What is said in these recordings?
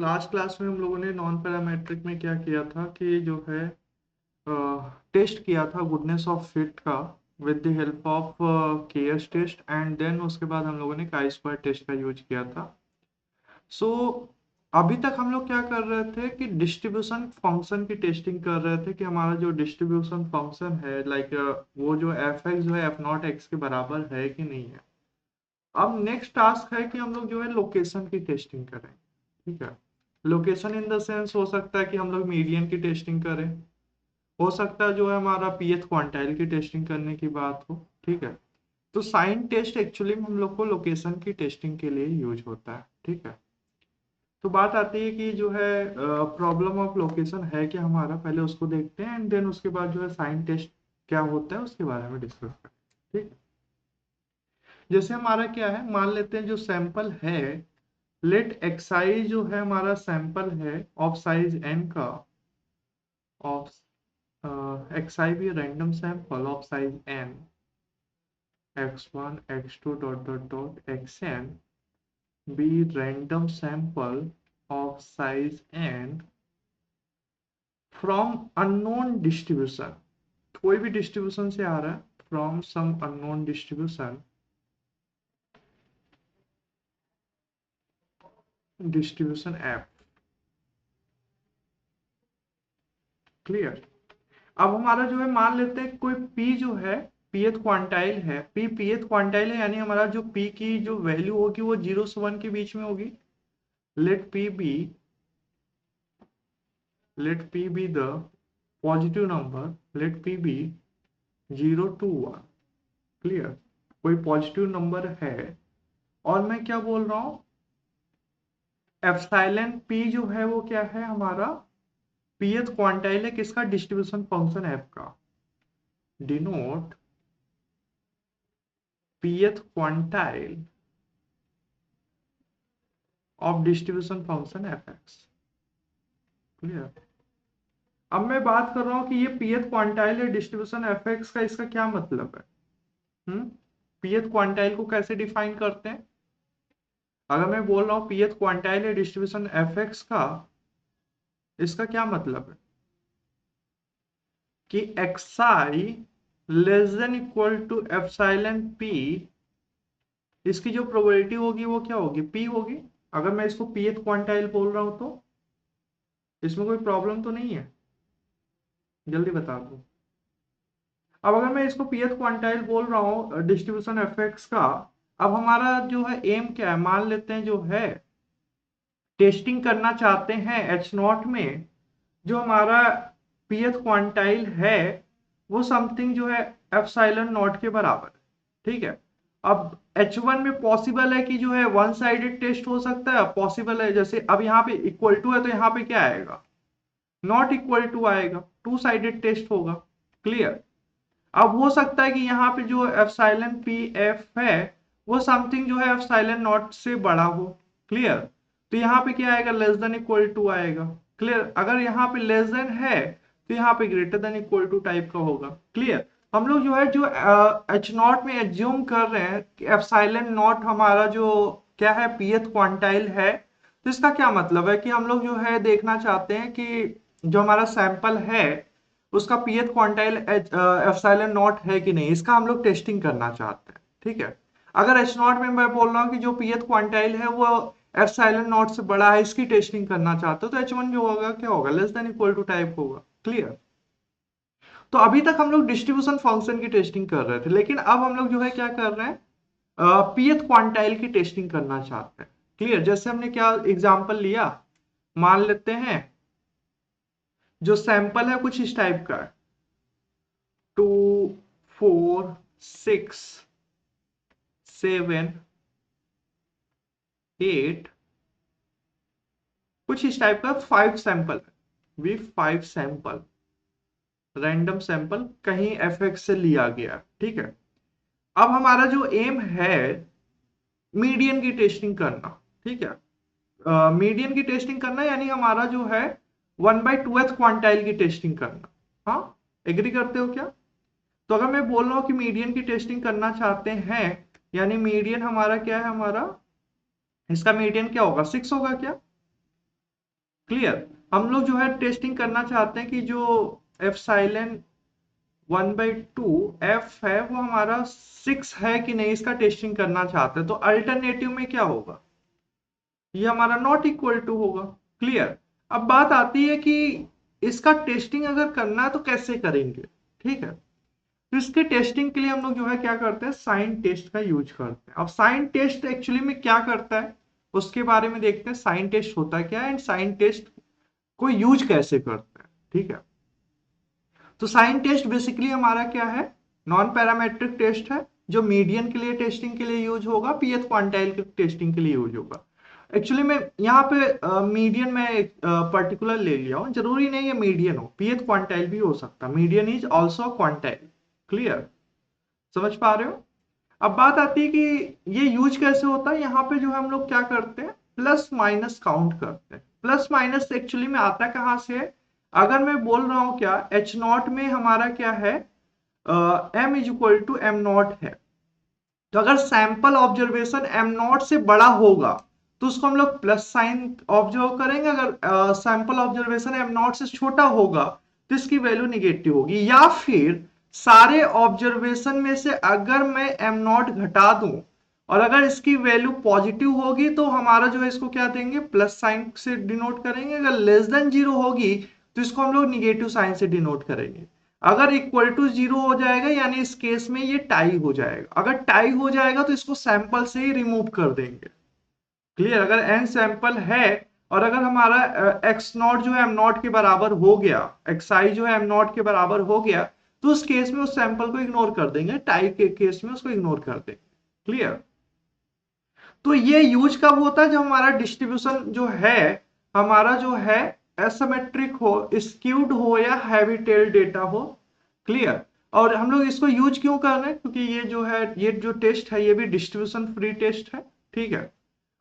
Last class में हम लोगों ने नॉन पैरामेट्रिक में क्या किया था कि जो है टेस्ट किया था गुडनेस ऑफ फिट का with the help of cares test, and then उसके बाद हम लोगों ने काई स्क्वायर टेस्ट का यूज किया था। सो अभी तक हम लोग क्या कर रहे थे कि डिस्ट्रीब्यूशन फंक्शन की टेस्टिंग कर रहे थे कि हमारा जो डिस्ट्रीब्यूशन फंक्शन है लाइक वो जो एफ एक्स जो है एफ नॉट एक्स के बराबर है कि नहीं है। अब नेक्स्ट टास्क है कि हम लोग जो है लोकेशन की टेस्टिंग करें। ठीक है, लोकेशन इन द सेंस हो सकता है कि हम लोग मीडियन की टेस्टिंग करें, हो सकता है जो है हमारा पीएच क्वांटाइल की टेस्टिंग करने की बात हो। ठीक है, तो साइन टेस्ट एक्चुअली हम लोग को लोकेशन की टेस्टिंग के लिए यूज होता है। ठीक है, तो बात आती है कि जो है प्रॉब्लम ऑफ लोकेशन है कि हमारा, पहले उसको देखते हैं एंड देन उसके बाद जो है साइन टेस्ट क्या होता है उसके बारे में डिस्कस करते हैं। ठीक है, जैसे हमारा क्या है, मान लेते हैं जो सैंपल है, लेट एक्साई जो है हमारा सैंपल है ऑफ साइज एन का, of xi be a random sample of size n, x1 x2 dot dot dot xn be random sample of size n from unknown distribution, कोई भी डिस्ट्रीब्यूशन से आ रहा है, from some unknown distribution f। Clear. अब हमारा जो है मान लेते हैं कोई p जो है pth क्वांटाइल है, p pth क्वांटाइल है, यानी हमारा जो p की जो वैल्यू होगी वो 0 से 1 के बीच में होगी। let p be the positive number, let p be 0 to 1। Clear, कोई पॉजिटिव नंबर है और मैं क्या बोल रहा हूं, एप्सिलॉन p जो है वो क्या है हमारा pth क्वांटाइल है किसका, डिस्ट्रीब्यूशन फंक्शन f का। Denote pth quantile of distribution function fx। Clear. अब मैं बात कर रहा हूं कि ये pth क्वांटाइल है डिस्ट्रीब्यूशन fx का, इसका क्या मतलब है। pth क्वांटाइल को कैसे डिफाइन करते हैं, अगर मैं बोल रहा हूं pth क्वांटाइल है डिस्ट्रीब्यूशन fx का, इसका क्या मतलब है कि xi less than equal to epsilon p, इसकी जो प्रोबेबिलिटी होगी वो क्या होगी, p होगी। अगर मैं इसको pth क्वांटाइल बोल रहा हूं तो इसमें कोई प्रॉब्लम तो नहीं है, जल्दी बता दो। अब अगर मैं इसको pth क्वांटाइल बोल रहा हूं डिस्ट्रीब्यूशन fx का, अब हमारा जो है एम क्या है, मान लेते हैं जो है टेस्टिंग करना चाहते हैं एच नॉट में, जो हमारा pth क्वांटाइल है वो समथिंग जो है एप्सिलॉन नॉट के बराबर है। ठीक है, अब H1 में पॉसिबल है कि जो है वन साइडेड टेस्ट हो सकता है, पॉसिबल है जैसे अब यहाँ पे इक्वल टू है तो यहाँ पे क्या आएगा, नॉट इक्वल टू आएगा, टू साइडेड टेस्ट होगा। क्लियर। अब हो सकता है कि यहाँ पे जो एप्सिलॉन पी एफ है वो समथिंग जो है एप्सिलॉन नॉट से बड़ा हो। क्लियर, तो यहाँ पे क्या आएगा, लेस देन इक्वल टू आएगा। क्लियर, अगर यहाँ पे लेस देन है तो यहाँ पे greater than equal to type का होगा। क्लियर, हम लोग जो है जो एच नॉट में एज्यूम कर रहे हैं कि एप्सिलॉन नॉट हमारा जो क्या है pth क्वांटाइल है, तो इसका क्या मतलब है कि हम लोग जो है देखना चाहते हैं कि जो हमारा सैंपल है उसका pth क्वांटाइल एप्सिलॉन नॉट है कि नहीं, इसका हम लोग टेस्टिंग करना चाहते हैं। ठीक है, अगर एच नॉट में मैं बोल रहा हूँ कि जो pth क्वांटाइल है वो एप्सिलॉन नॉट से बड़ा है, इसकी टेस्टिंग करना चाहते हो, तो एच1 जो होगा क्या होगा, less than equal to type होगा। क्लियर, तो अभी तक हम लोग डिस्ट्रीब्यूशन फंक्शन की टेस्टिंग कर रहे थे, लेकिन अब हम लोग जो है क्या कर रहे हैं, pth क्वांटाइल की टेस्टिंग करना चाहते हैं। क्लियर, जैसे हमने क्या एग्जांपल लिया, मान लेते हैं जो सैंपल है कुछ इस टाइप का है, 2 4 6 7 8, कुछ इस टाइप का 5 सैंपल है, वी 5 सैंपल रैंडम सैंपल कहीं एफएक्स से लिया गया। ठीक है, अब हमारा जो एम है मीडियन की टेस्टिंग करना। ठीक है, मीडियन की टेस्टिंग करना यानी हमारा जो है 1/2th क्वांटाइल की टेस्टिंग करना। हाँ, एग्री करते हो क्या। तो अगर मैं बोल रहा हूं कि मीडियन की टेस्टिंग करना चाहते हैं यानी मीडियन हमारा क्या है, हमारा इसका मीडियन क्या होगा, 6 होगा क्या। क्लियर। हम लोग जो है टेस्टिंग करना चाहते हैं कि जो एप्सिलॉन 1/2 एफ है वो हमारा 6 है कि नहीं, इसका टेस्टिंग करना चाहते हैं। तो अल्टरनेटिव में क्या होगा, ये हमारा नॉट इक्वल टू होगा। क्लियर। अब बात आती है कि इसका टेस्टिंग अगर करना है तो कैसे करेंगे। ठीक है, तो इसके टेस्टिंग के लिए हम लोग जो है क्या करते हैं, साइन टेस्ट का यूज करते हैं। अब साइन टेस्ट एक्चुअली में क्या करता है उसके बारे में देखते हैं, साइन टेस्ट होता है क्या एंड साइन टेस्ट को यूज कैसे करते हैं। ठीक है, तो साइन टेस्ट बेसिकली हमारा क्या है, नॉन पैरामेट्रिक टेस्ट है जो मीडियन के लिए टेस्टिंग के लिए यूज होगा, पीएच क्वांटाइल के टेस्टिंग के लिए यूज होगा। एक्चुअली में यहाँ पे मीडियन में एक पर्टिकुलर ले लिया हूँ, जरूरी नहीं है मीडियन हो, पीएच क्वांटाइल भी हो सकता है, median is also quantile. Clear, समझ पा रहे हो। अब बात आती है कि ये यूज कैसे होता है, यहाँ पे जो है हम लोग क्या करते हैं, प्लस माइनस काउंट करते हैं। प्लस माइनस एक्चुअली में आता कहां से है, अगर मैं बोल रहा हूं क्या एच नॉट में हमारा क्या है, M is equal to M naught है, तो अगर सैंपल ऑब्जर्वेशन एम नॉट से बड़ा होगा तो उसको हम लोग प्लस साइन ऑब्जर्व करेंगे, अगर सैंपल ऑब्जर्वेशन एम नॉट से छोटा होगा तो इसकी वैल्यू निगेटिव होगी। या फिर सारे ऑब्जर्वेशन में से अगर मैं एम नॉट घटा दूं और अगर इसकी वैल्यू पॉजिटिव होगी तो हमारा जो है इसको क्या देंगे, प्लस साइन से डिनोट करेंगे। अगर लेस देन जीरो होगी तो इसको हम लोग निगेटिव साइन से डिनोट करेंगे। अगर इक्वल टू जीरो हो जाएगा यानी इस केस में ये टाई हो जाएगा, अगर टाई हो जाएगा तो इसको सैंपल से ही रिमूव कर देंगे। क्लियर। अगर एन सैंपल है और अगर हमारा एक्स नॉट जो है एम नॉट के बराबर हो गया, एक्स आई जो है एम नॉट के बराबर हो गया, तो उस केस में उस सैंपल को इग्नोर कर देंगे, टाई के केस में उसको इग्नोर कर देंगे। क्लियर। तो ये यूज कब होता है, जब हमारा डिस्ट्रीब्यूशन जो है हमारा जो है एसिमेट्रिक हो, स्क्यूड हो या हैवी टेल डेटा हो। क्लियर। और हम लोग इसको यूज क्यों कर रहे हैं, क्योंकि ये जो है ये जो टेस्ट है ये भी डिस्ट्रीब्यूशन फ्री टेस्ट है। ठीक है,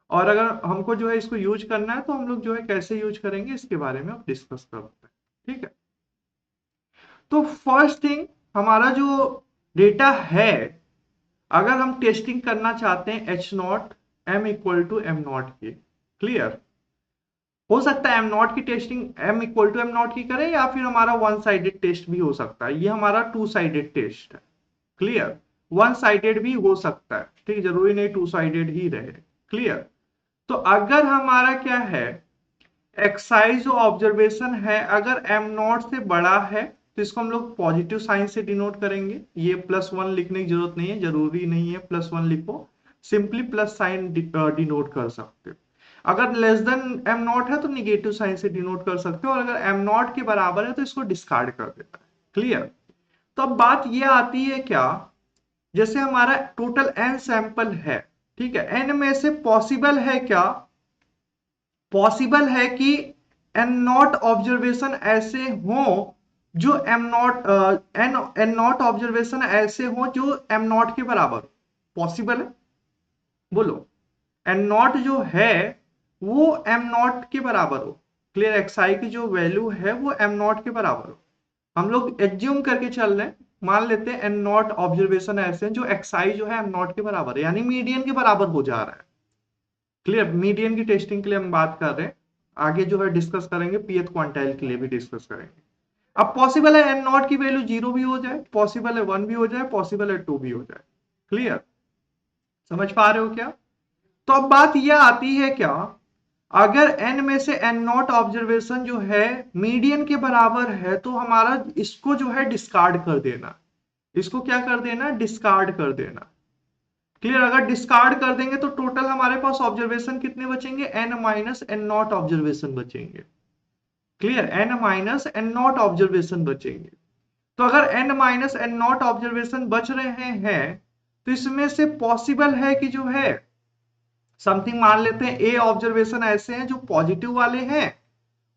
और अगर हमको जो है इसको यूज करना है तो हम लोग जो है कैसे यूज करेंगे इसके बारे में अब डिस्कस करते हैं। ठीक है, तो फर्स्ट थिंग हमारा जो डेटा है, अगर हम टेस्टिंग करना चाहते हैं H naught M equal to M naught की। क्लियर। हो सकता है एम नॉट की testing M equal to M naught की करें या फिर हमारा वन साइडेड टेस्ट भी हो सकता है, ये हमारा टू साइडेड टेस्ट है। क्लियर। वन साइडेड भी हो सकता है, ठीक, जरूरी नहीं टू साइडेड ही रहे। क्लियर। तो अगर हमारा क्या है एक्साइज जो ऑब्जर्वेशन है अगर एम नॉट से बड़ा है तो इसको हम लोग पॉजिटिव साइन से डिनोट करेंगे। ये +1 लिखने की जरूरत नहीं है, जरूरी नहीं है +1 लिखो, सिंपली प्लस साइन डिनोट कर सकते हो। अगर लेस देन एम नॉट है तो निगेटिव साइन से डिनोट कर सकते हो, और अगर एम नॉट के बराबर है तो इसको डिस्कार्ड कर देता है। क्लियर। तो अब बात ये आती है क्या, जैसे हमारा टोटल एन सैंपल है, ठीक है, एन में से पॉसिबल है क्या, पॉसिबल है कि एन नॉट ऑब्जर्वेशन ऐसे हो जो M naught N N not observation ऐसे हो जो एम नॉट के बराबर, पॉसिबल है, बोलो। एन नॉट जो है वो एम नॉट के बराबर हो। क्लियर। एक्स आई की जो वैल्यू है वो एम नॉट के बराबर हो। हम लोग एज्यूम करके चल रहे हैं, मान लेते हैं एन नॉट ऑब्जर्वेशन ऐसे जो एक्स आई जो है एम नॉट के बराबर है, यानी मीडियन के बराबर हो जा रहा है। क्लियर। मीडियन की टेस्टिंग के लिए हम बात कर रहे हैं, आगे जो है डिस्कस करेंगे, पीएच क्वांटाइल के लिए भी डिस्कस करेंगे। अब पॉसिबल है एन नॉट की वैल्यू 0 भी हो जाए, पॉसिबल है 1 भी हो जाए, पॉसिबल है 2 भी हो जाए। क्लियर, समझ पा रहे हो क्या। तो अब बात यह आती है क्या, अगर एन में से एन नॉट ऑब्जर्वेशन जो है मीडियन के बराबर है तो हमारा इसको जो है डिस्कार्ड कर देना, इसको क्या कर देना, डिस्कार्ड कर देना। क्लियर। अगर डिस्कार्ड कर देंगे तो टोटल हमारे पास ऑब्जर्वेशन कितने बचेंगे, N minus N not observation बचेंगे। Clear. N minus N not observation बचेंगे। तो अगर N minus N not observation बच रहे हैं तो इसमें से पॉसिबल है कि जो है समथिंग, मान लेते हैं ए ऑब्जर्वेशन ऐसे हैं जो पॉजिटिव वाले हैं,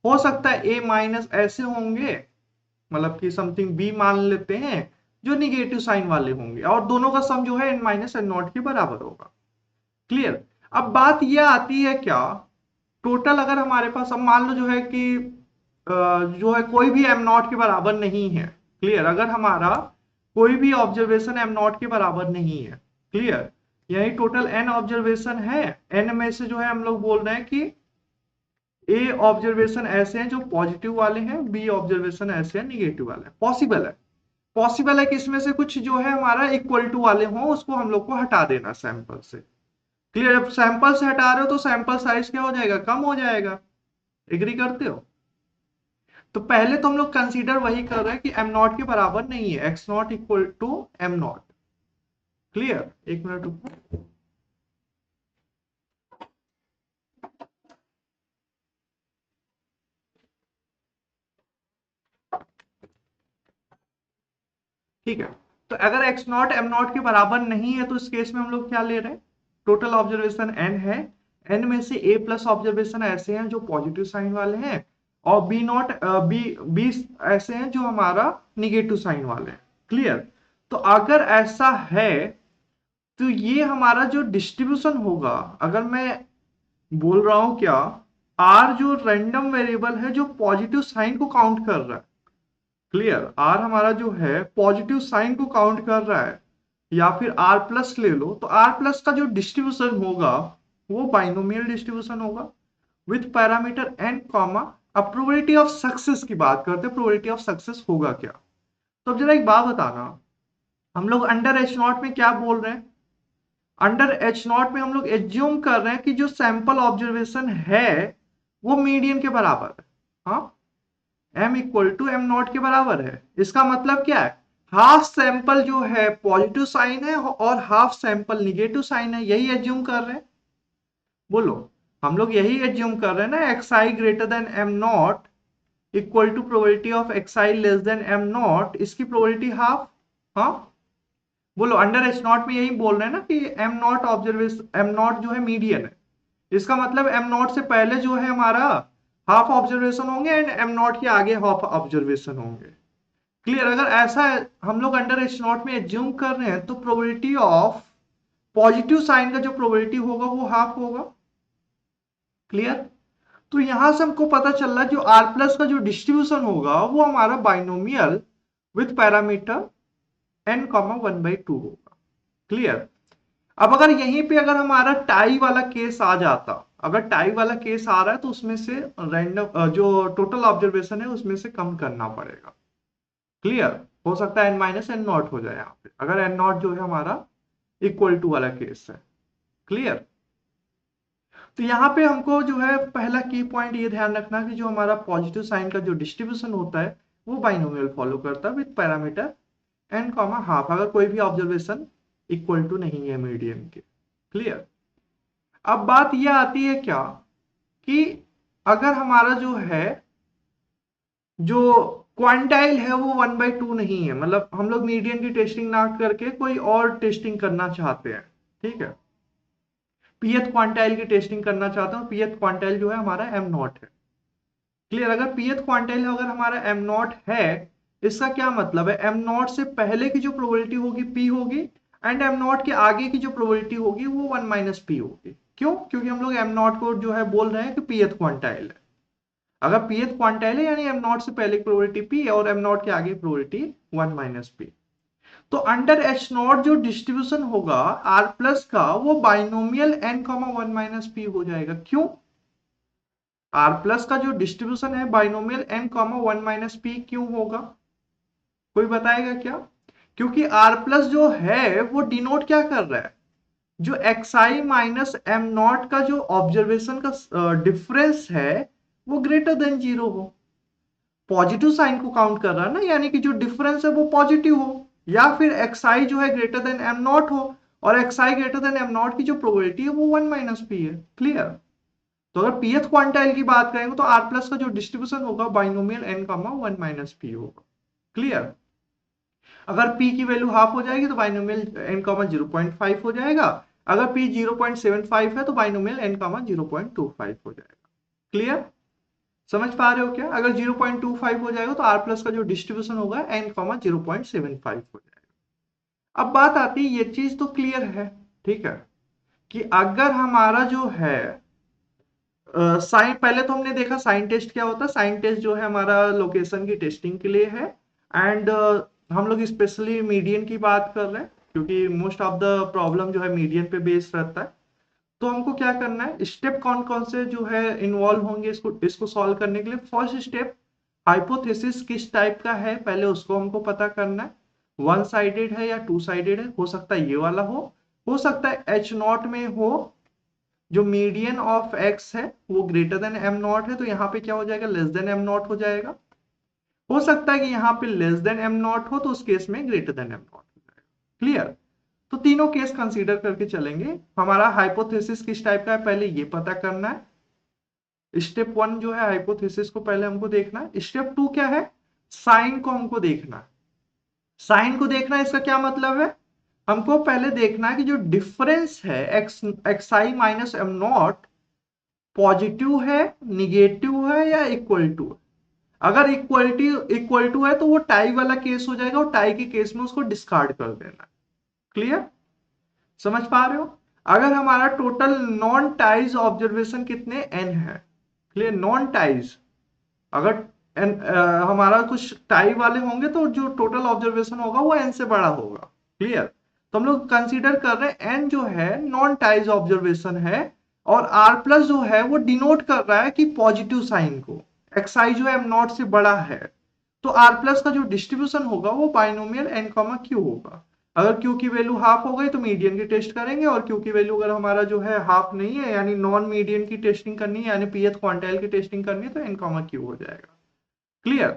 हो सकता है ए माइनस ऐसे होंगे, मतलब कि समथिंग बी मान लेते हैं जो निगेटिव साइन वाले होंगे, और दोनों का सम जो है एन माइनस एन नॉट के बराबर होगा। क्लियर। अब बात यह आती है क्या, टोटल अगर हमारे पास, अब मान लो जो है कि जो है कोई भी एम नॉट के बराबर नहीं है। क्लियर। अगर हमारा कोई भी ऑब्जर्वेशन एम नॉट के बराबर नहीं है, क्लियर, यही टोटल n ऑब्जर्वेशन है। n में से जो है हम लोग बोल रहे हैं कि ए ऑब्जर्वेशन ऐसे हैं जो पॉजिटिव वाले हैं, बी ऑब्जर्वेशन ऐसे हैं निगेटिव वाले हैं। पॉसिबल है कि इसमें से कुछ जो है हमारा इक्वल टू वाले हों, उसको हम लोग को हटा देना सैंपल से। क्लियर? जब सैंपल से हटा रहे हो तो सैंपल साइज क्या हो जाएगा, कम हो जाएगा। एग्री करते हो? तो पहले तो हम लोग कंसीडर वही कर रहे हैं कि एम नॉट के बराबर नहीं है, X not equal to M naught. Clear? एक मिनट रुको। ठीक है, तो अगर एक्स नॉट एम नॉट के बराबर नहीं है तो इस केस में हम लोग क्या ले रहे हैं, टोटल ऑब्जर्वेशन एन है, एन में से ए प्लस ऑब्जर्वेशन ऐसे हैं जो पॉजिटिव साइन वाले हैं, और बी नॉट बी ऐसे हैं जो हमारा निगेटिव साइन वाले हैं। क्लियर? तो अगर ऐसा है तो ये हमारा जो डिस्ट्रीब्यूशन होगा, अगर मैं बोल रहा हूं क्या, आर जो रैंडम वेरिएबल है जो पॉजिटिव साइन को काउंट कर रहा है। क्लियर? आर हमारा जो है पॉजिटिव साइन को काउंट कर रहा है, या फिर आर प्लस ले लो, तो आर प्लस का जो डिस्ट्रीब्यूशन होगा वो बाइनोमियल डिस्ट्रीब्यूशन होगा विथ पैरामीटर एन कॉमा। अब प्रोबेबिलिटी ऑफ सक्सेस की बात करते हैं, प्रोबेबिलिटी ऑफ सक्सेस होगा क्या। तो अब जरा एक बात बताना, हम लोग अंडर एच नॉट में क्या बोल रहे हैं, अंडर एच नॉट में हम लोग एज्यूम कर रहे हैं कि जो सैंपल ऑब्जर्वेशन है वो मीडियन के बराबर है। हाँ, M equal to M naught के बराबर है। इसका मतलब क्या है, हाफ सैंपल जो है पॉजिटिव साइन है और हाफ सैंपल निगेटिव साइन है, यही एज्यूम कर रहे हैं। बोलो, हम लोग यही एज्यूम कर रहे हैं ना, X I greater than M naught equal to probability of X I less than M naught, इसकी प्रोबेबिलिटी हाफ। हाँ, बोलो, अंडर एच नॉट में यही बोल रहे हैं ना कि am not observation, am not जो है मीडियन है, इसका मतलब एम नॉट से पहले जो है हमारा हाफ ऑब्जर्वेशन होंगे एंड एम नॉट के आगे हाफ ऑब्जर्वेशन होंगे। क्लियर? अगर ऐसा हम लोग अंडर एच नॉट में एज्यूम कर रहे हैं तो प्रोबेबिलिटी ऑफ पॉजिटिव साइन का जो प्रोबेबिलिटी होगा वो हाफ होगा। क्लियर? तो यहां से हमको पता चल रहा है जो आर प्लस का जो डिस्ट्रीब्यूशन होगा वो हमारा binomial with parameter N comma 1/2 होगा। क्लियर? अब अगर यहीं पे अगर हमारा टाई वाला केस आ जाता, अगर टाई वाला केस आ रहा है तो उसमें से रैंडम जो टोटल ऑब्जर्वेशन है उसमें से कम करना पड़ेगा। क्लियर? हो सकता है एन माइनस एन नॉट हो जाए यहाँ पे, अगर एन नॉट जो है हमारा इक्वल टू वाला केस है। क्लियर? तो यहाँ पे हमको जो है पहला की पॉइंट ये ध्यान रखना कि जो हमारा पॉजिटिव साइन का जो डिस्ट्रीब्यूशन होता है वो बाइनोमियल फॉलो करता है with parameter N comma half, अगर कोई भी ऑब्जर्वेशन इक्वल टू नहीं है मीडियन के। क्लियर? अब बात यह आती है क्या कि अगर हमारा जो है जो क्वांटाइल है वो 1/2 नहीं है, मतलब हम लोग मीडियन की टेस्टिंग ना करके कोई और टेस्टिंग करना चाहते हैं। ठीक है, पीएथ क्वांटाइल की टेस्टिंग करना चाहते हैं, पीएथ क्वांटाइल जो है हमारा एम नॉट है। क्लियर? अगर पीएथ क्वांटाइल अगर हमारा एम नॉट है, इसका क्या मतलब है, एम नॉट से पहले की जो प्रोबेबिलिटी होगी पी होगी, एंड एम नॉट के आगे की जो प्रोबेबिलिटी होगी वो 1 माइनस पी होगी। क्यों? क्योंकि हम लोग एम नॉट को जो है बोल रहे हैं कि पीएथ क्वांटाइल है। अगर पीएथ क्वांटाइल है यानी एम नॉट से पहले की प्रोबेबिलिटी पी है और एम नॉट के आगे प्रोबेबिलिटी 1 माइनस पी। तो अंडर एच नॉट जो डिस्ट्रीब्यूशन होगा आर प्लस का वो binomial N comma 1 minus P हो जाएगा। क्यों? आर प्लस का जो डिस्ट्रीब्यूशन है binomial N comma 1 minus P क्यों होगा, कोई बताएगा क्या? क्योंकि आर प्लस जो है वो डिनोट क्या कर रहा है, जो x I minus am not का जो ऑब्जर्वेशन का डिफरेंस है वो ग्रेटर देन 0 हो। पॉजिटिव साइन को काउंट कर रहा है ना, यानी कि जो डिफरेंस है वो पॉजिटिव हो, या फिर एक्स आई जो है ग्रेटर देन एम नॉट हो, और x I greater than M naught की जो प्रोबेबिलिटी है वो 1 माइनस पी है। क्लियर? तो अगर पीएथ क्वांटाइल की बात करेंगे तो आर प्लस का जो डिस्ट्रीब्यूशन होगा binomial N comma 1 minus P होगा। क्लियर? अगर p की वैल्यू हाफ हो जाएगी तो बाइनोमियल n कॉमा 0.5 हो जाएगा, अगर p 0.75 है तो बाइनोमियल n कॉमा 0.25 हो जाएगा। क्लियर? समझ पा रहे हो क्या? अगर 0.25 हो जाएगा तो r प्लस का जो डिस्ट्रीब्यूशन होगा n कॉमा 0.75 हो जाएगा। अब बात आती है, ये चीज तो क्लियर है, ठीक है, कि अगर हमारा जो है साइन, पहले तो हमने देखा साइन टेस्ट क्या होता है, साइन टेस्ट जो है हमारा लोकेशन की टेस्टिंग के लिए है, एंड हम लोग स्पेशली मीडियन की बात कर रहे हैं। क्योंकि मोस्ट ऑफ द प्रॉब्लम जो है मीडियन पे बेस्ड रहता है। तो हमको क्या करना है, स्टेप कौन कौन से जो है इन्वॉल्व होंगे इसको सॉल्व करने के लिए। फर्स्ट स्टेप, हाइपोथेसिस किस टाइप का है पहले उसको हमको पता करना है। वन साइडेड है या टू साइडेड है, हो सकता है ये वाला हो सकता है एच नॉट में हो, जो मीडियन ऑफ एक्स है वो ग्रेटर देन एम नॉट है, तो यहाँ पे क्या हो जाएगा, लेस देन एम नॉट हो जाएगा। हो सकता है कि यहाँ पे लेस देन एम नॉट हो, तो उस केस में ग्रेटर देन एम नॉट हो जाएगा। क्लियर। तो तीनों केस कंसीडर करके चलेंगे। हमारा हाइपोथेसिस किस टाइप का है पहले ये पता करना है। स्टेप वन जो है हाइपोथेसिस को पहले हमको देखना है। स्टेप टू क्या है, साइन को हमको देखना है। साइन को देखना है, इसका क्या मतलब है, हमको पहले देखना है कि जो डिफरेंस है x I minus am not positive है, निगेटिव है या इक्वल टू है। अगर इक्वल टू है तो वो टाई वाला केस हो जाएगा, और टाई के केस में उसको डिस्कार्ड कर देना। क्लियर, समझ पा रहे हो। अगर हमारा टोटल नॉन टाइज ऑब्जर्वेशन कितने एन है, क्लियर, नॉन टाइज, अगर हमारा कुछ टाई वाले होंगे तो जो टोटल ऑब्जर्वेशन होगा वो एन से बड़ा होगा। क्लियर। तो हम लोग कंसीडर कर रहे हैं एन जो है नॉन टाइज ऑब्जर्वेशन है, और आर प्लस जो है वो डिनोट कर रहा है कि पॉजिटिव साइन को, एक्स आई जो है एम नॉट से बड़ा है, तो आर प्लस का जो डिस्ट्रीब्यूशन होगा वो बाइनोमियल एन कॉमा क्यू होगा। अगर क्यू की वैल्यू हाफ हो गई तो मीडियन की टेस्ट करेंगे, और क्यू की वैल्यू अगर हमारा जो है हाफ नहीं है यानी नॉन मीडियन की टेस्टिंग करनी है, यानी पीएथ क्वांटाइल की टेस्टिंग करनी है, तो एन कॉमा क्यू हो जाएगा। क्लियर।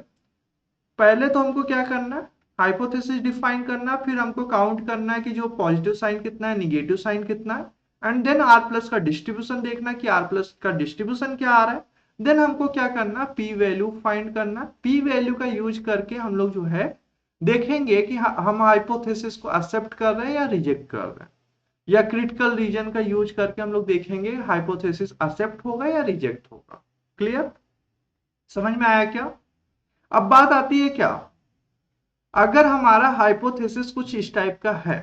पहले तो हमको क्या करना है, हाइपोथेसिस डिफाइन करना, फिर हमको काउंट करना है कि जो पॉजिटिव साइन कितना है, निगेटिव साइन कितना है, एंड देन आर प्लस का डिस्ट्रीब्यूशन देखना कि आर प्लस का डिस्ट्रीब्यूशन क्या आ रहा है। देन हमको क्या करना, पी वैल्यू फाइंड करना। पी वैल्यू का यूज करके हम लोग जो है देखेंगे कि हम हाइपोथेसिस को एक्सेप्ट कर रहे हैं या रिजेक्ट कर रहे हैं, या क्रिटिकल रीजन का यूज करके हम लोग देखेंगे हाइपोथेसिस एक्सेप्ट होगा या रिजेक्ट होगा। क्लियर, समझ में आया क्या। अब बात आती है क्या, अगर हमारा हाइपोथेसिस कुछ इस टाइप का है।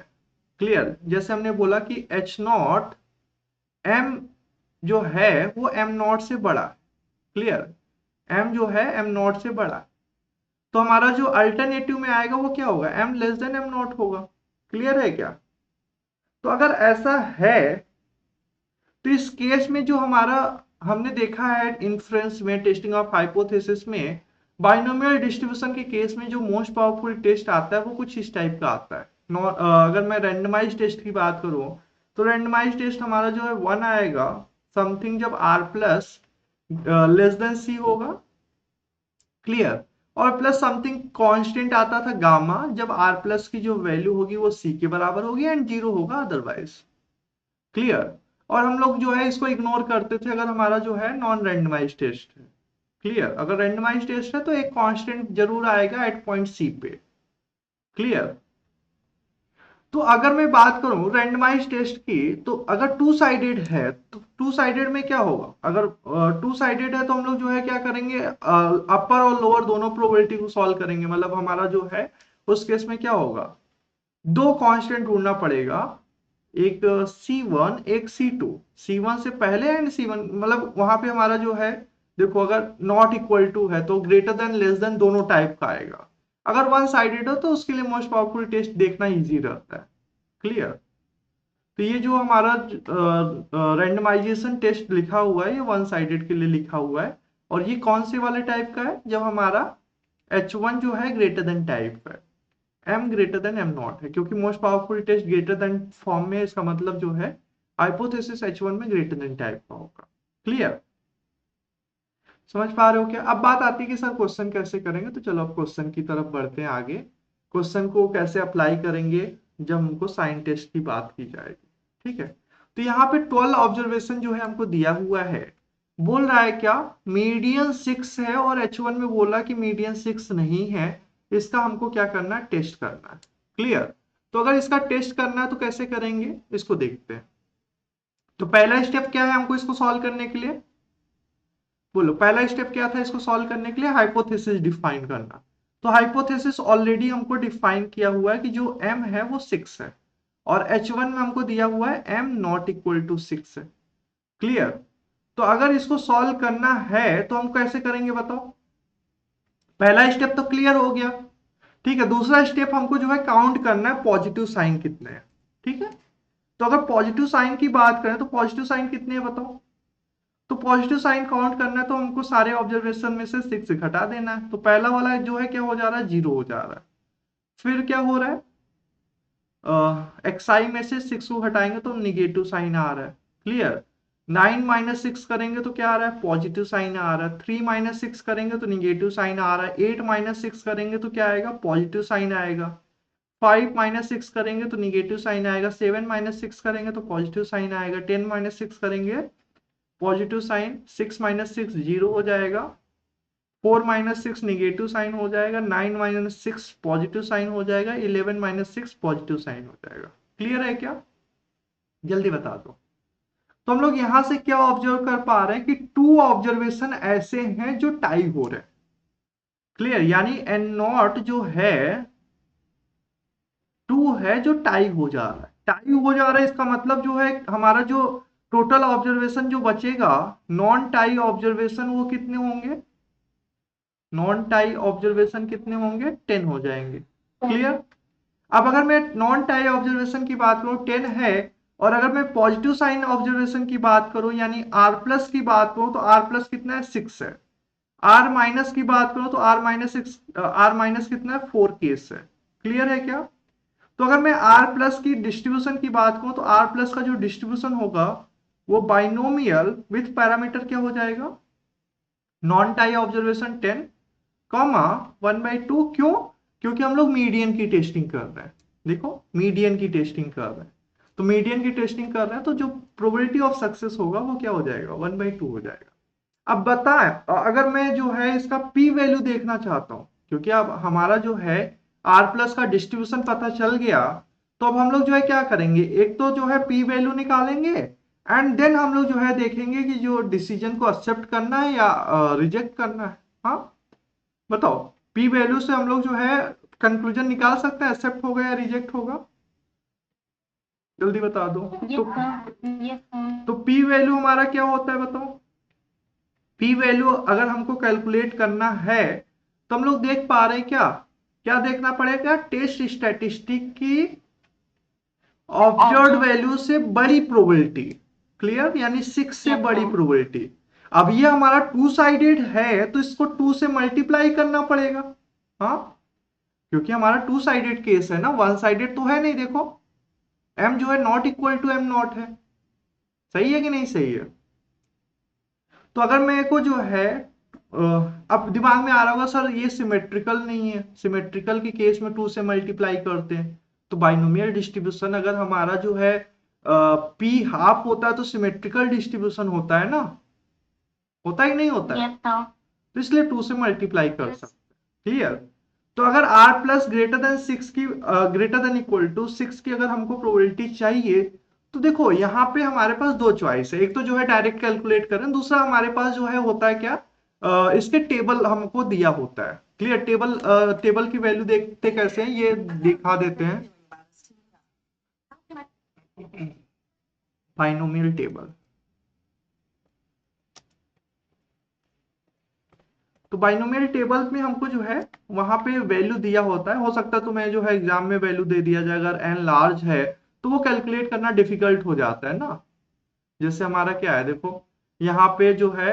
क्लियर, जैसे हमने बोला कि एच नॉट एम जो है वो एम नॉट से बड़ा। क्लियर, एम जो है एम नॉट से बड़ा, तो हमारा जो अल्टरनेटिव में आएगा वो क्या होगा, M less than M naught होगा। क्लियर है क्या। तो अगर ऐसा है तो इस केस में जो हमारा हमने देखा है इन्फ्रेंस में, टेस्टिंग ऑफ हाइपोथेसिस में, बाइनोमियल डिस्ट्रीब्यूशन के केस में जो मोस्ट पावरफुल टेस्ट आता है वो कुछ इस टाइप का आता है। अगर मैं रैंडमाइज टेस्ट की बात करूं तो रैंडमाइज टेस्ट हमारा जो है वन आएगा समथिंग जब आर प्लस लेस देन सी होगा। क्लियर, और प्लस समथिंग कांस्टेंट आता था गामा, जब आर प्लस की जो वैल्यू होगी वो सी के बराबर होगी एंड जीरो होगा अदरवाइज। क्लियर, और हम लोग जो है इसको इग्नोर करते थे अगर हमारा जो है नॉन रैंडमाइज टेस्ट है। क्लियर, अगर रैंडमाइज टेस्ट है तो एक कांस्टेंट जरूर आएगा एट पॉइंट सी पे। क्लियर। तो अगर मैं बात करूं रैंडमाइज टेस्ट की, तो अगर टू साइडेड है तो टू साइडेड में क्या होगा, अगर टू साइडेड है तो हम लोग जो है क्या करेंगे, अपर और लोअर दोनों प्रोबेबिलिटी को सॉल्व करेंगे। मतलब हमारा जो है उस केस में क्या होगा, दो कांस्टेंट ढूंढना पड़ेगा, एक C1 एक C2, C1 से पहले एंड C1, मतलब वहां पे हमारा जो है देखो अगर नॉट इक्वल टू है तो ग्रेटर देन लेस देन दोनों टाइप का आएगा। अगर वन साइडेड हो तो उसके लिए मोस्ट पावरफुल टेस्ट देखना इजी रहता है। क्लियर। तो ये जो हमारा रैंडमाइजेशन टेस्ट लिखा हुआ है ये वन साइडेड के लिए लिखा हुआ है, और ये कौन से वाले टाइप का है, जब हमारा H1 जो है ग्रेटर देन टाइप है, M greater than M naught है, क्योंकि most powerful test greater than form में, इसका मतलब जो है हाइपोथेसिस H1 में ग्रेटर देन टाइप का होगा। क्लियर, समझ पा रहे हो क्या। अब बात आती है कि सर क्वेश्चन कैसे करेंगे, तो चलो अब क्वेश्चन की तरफ बढ़ते हैं आगे। क्वेश्चन को कैसे अप्लाई करेंगे जब हमको साइन टेस्ट की बात की जाएगी। ठीक है, तो यहाँ पे 12 ऑब्जर्वेशन जो है हमको दिया हुआ है, बोल रहा है क्या, मीडियन 6 है, और H1 में बोला कि मीडियन 6 नहीं है, इसका हमको क्या करना है, टेस्ट करना है। क्लियर, तो अगर इसका टेस्ट करना है तो कैसे करेंगे इसको देखते हैं। तो पहला स्टेप क्या है हमको इसको सॉल्व करने के लिए, बोलो पहला स्टेप क्या था इसको सॉल्व करने के लिए, हाइपोथेसिस डिफाइन करना। तो हाइपोथेसिस ऑलरेडी हमको डिफाइन किया हुआ है कि जो m है वो 6 है, और H1 में हमको दिया हुआ है m नॉट इक्वल टू 6 है। क्लियर, तो अगर इसको सॉल्व करना है तो हम कैसे करेंगे बताओ। पहला स्टेप तो क्लियर हो गया, ठीक है, दूसरा स्टेप हमको जो है काउंट करना है पॉजिटिव साइन कितने हैं। ठीक है, तो अगर पॉजिटिव साइन की बात करें तो पॉजिटिव साइन कितने हैं बताओ। तो पॉजिटिव साइन काउंट करना है तो हमको सारे ऑब्जर्वेशन में से 6 घटा देना है। तो पहला वाला जो है क्या हो जा रहा है, 0 हो जा रहा है। फिर क्या हो रहा है, एक्साई में से 6 को हटाएंगे तो निगेटिव साइन आ रहा है। क्लियर। 9 माइनस 6 करेंगे तो क्या आ रहा है, पॉजिटिव साइन आ रहा है। 3 माइनस 6 करेंगे तो निगेटिव साइन आ रहा है। 8 माइनस 6 करेंगे तो क्या आएगा, पॉजिटिव साइन आएगा। 5 माइनस 6 करेंगे तो निगेटिव साइन आएगा। 7 माइनस 6 करेंगे तो पॉजिटिव साइन आएगा। 10 माइनस 6 करेंगे पॉजिटिव साइन। 6 माइनस 6 0 हो जाएगा। 4 माइनस 6 निगेटिव साइन हो जाएगा। 9 माइनस 6 पॉजिटिव साइन हो जाएगा। 11 माइनस 6 पॉजिटिव साइन हो जाएगा। क्लियर है क्या, जल्दी बता दो। तो हम लोग यहां से क्या ऑब्जर्व कर पा रहे हैं कि 2 ऑब्जर्वेशन ऐसे हैं जो टाई हो रहे हैं। क्लियर, यानी एन नॉट जो है 2 है जो टाई हो जा रहा है। टाई हो जा रहा है इसका मतलब जो है हमारा जो टोटल ऑब्जर्वेशन जो बचेगा नॉन टाई ऑब्जर्वेशन वो कितने होंगे, नॉन टाई ऑब्जर्वेशन कितने होंगे, 10 हो जाएंगे। क्लियर। अब अगर मैं नॉन टाई ऑब्जर्वेशन की बात करूं 10 है, और अगर मैं पॉजिटिव साइन ऑब्जर्वेशन की बात करूं यानी आर प्लस की बात करूं तो आर प्लस कितना है, 6 है। आर माइनस की बात करूं तो आर माइनस 6, आर माइनस कितना है, 4 केस है। क्लियर है क्या। तो अगर मैं आर प्लस की डिस्ट्रीब्यूशन की बात करूं तो आर प्लस का जो डिस्ट्रीब्यूशन होगा वो बाइनोमियल विथ पैरामीटर क्या हो जाएगा, नॉन टाई ऑब्जर्वेशन 10 कॉमा 1/2। क्यों, क्योंकि हम लोग मीडियन की टेस्टिंग कर रहे हैं। देखो मीडियन की टेस्टिंग कर रहे हैं, तो मीडियन की टेस्टिंग कर रहे हैं तो जो प्रोबेबिलिटी ऑफ सक्सेस होगा वो क्या हो जाएगा, 1/2 हो जाएगा। अब बताएं अगर मैं जो है इसका पी वैल्यू देखना चाहता हूं, क्योंकि अब हमारा जो है आर प्लस का डिस्ट्रीब्यूशन पता चल गया, तो अब हम लोग जो है क्या करेंगे, एक तो जो है पी वैल्यू निकालेंगे एंड देन हम लोग जो है देखेंगे कि जो डिसीजन को एक्सेप्ट करना है या रिजेक्ट करना है। हाँ बताओ, पी वैल्यू से हम लोग जो है कंक्लूजन निकाल सकते हैं एक्सेप्ट होगा या रिजेक्ट होगा, जल्दी बता दो। तो पी वैल्यू हमारा क्या होता है बताओ। पी वैल्यू अगर हमको कैलकुलेट करना है तो हम लोग देख पा रहे हैं क्या, क्या देखना पड़ेगा, टेस्ट स्टैटिस्टिक की ऑब्जर्व वैल्यू से बड़ी प्रोबेबिलिटी। क्लियर, यानी 6 से बड़ी प्रोबेबिलिटी। अब ये हमारा 2 साइडेड है तो इसको 2 से मल्टीप्लाई करना पड़ेगा। हाँ, क्योंकि हमारा 2 साइडेड केस है ना, 1 साइडेड तो है नहीं। देखो m जो है not equal to m naught है, सही है कि नहीं सही है। तो अगर मेरे को जो है अब दिमाग में आ रहा होगा सर ये सिमेट्रिकल नहीं है, सिमेट्रिकल के केस में 2 से मल्टीप्लाई करते हैं। तो बाइनोमियल डिस्ट्रीब्यूशन अगर हमारा जो है पी हाफ होता है तो सिमेट्रिकल डिस्ट्रीब्यूशन होता है ना, होता ही नहीं होता है, तो इसलिए 2 से मल्टीप्लाई कर सकते हैं। क्लियर। तो अगर r प्लस ग्रेटर देन 6 की ग्रेटर देन इक्वल टू 6 की अगर हमको प्रोबेबिलिटी चाहिए तो देखो यहाँ पे हमारे पास 2 चॉइस है, एक तो जो है डायरेक्ट कैलकुलेट करें, दूसरा हमारे पास जो है होता है क्या, इसके टेबल हमको दिया होता है। क्लियर, टेबल टेबल की वैल्यू देखते कैसे हैं ये दिखा देते हैं, बाइनोमियल टेबल। तो बाइनोमियल टेबल में हमको जो है वहां पे वैल्यू दिया होता है, हो सकता है तुम्हें जो है एग्जाम में वैल्यू दे दिया जाए, अगर एन लार्ज है तो वो कैलकुलेट करना डिफिकल्ट हो जाता है ना। जैसे हमारा क्या है देखो, यहाँ पे जो है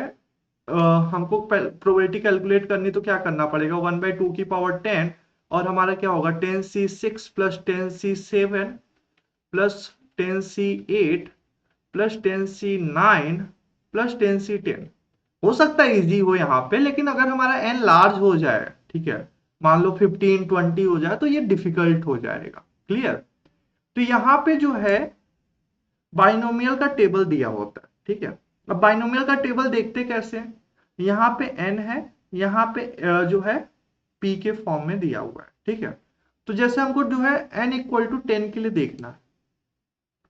हमको प्रोबेबिलिटी कैलकुलेट करनी तो क्या करना पड़ेगा, 1/2 की पावर 10 और हमारा क्या होगा 10c6 plus 10c7 plus 10c8 plus 10c9 plus 10c10। हो सकता है इजी हो यहाँ पे, लेकिन अगर हमारा एन लार्ज हो जाए, ठीक है, मान लो 15-20 हो जाए तो ये डिफिकल्ट हो जाएगा। क्लियर। तो यहाँ पे जो है बाइनोमियल का टेबल दिया होता है, ठीक है। अब बाइनोमियल का टेबल देखते कैसे हैं, यहाँ पे एन है, यहाँ पे जो है पी के फॉर्म में दिया हुआ है, ठीक है। तो जैसे हमको जो है एन इक्वल टू 10 के लिए देखना है।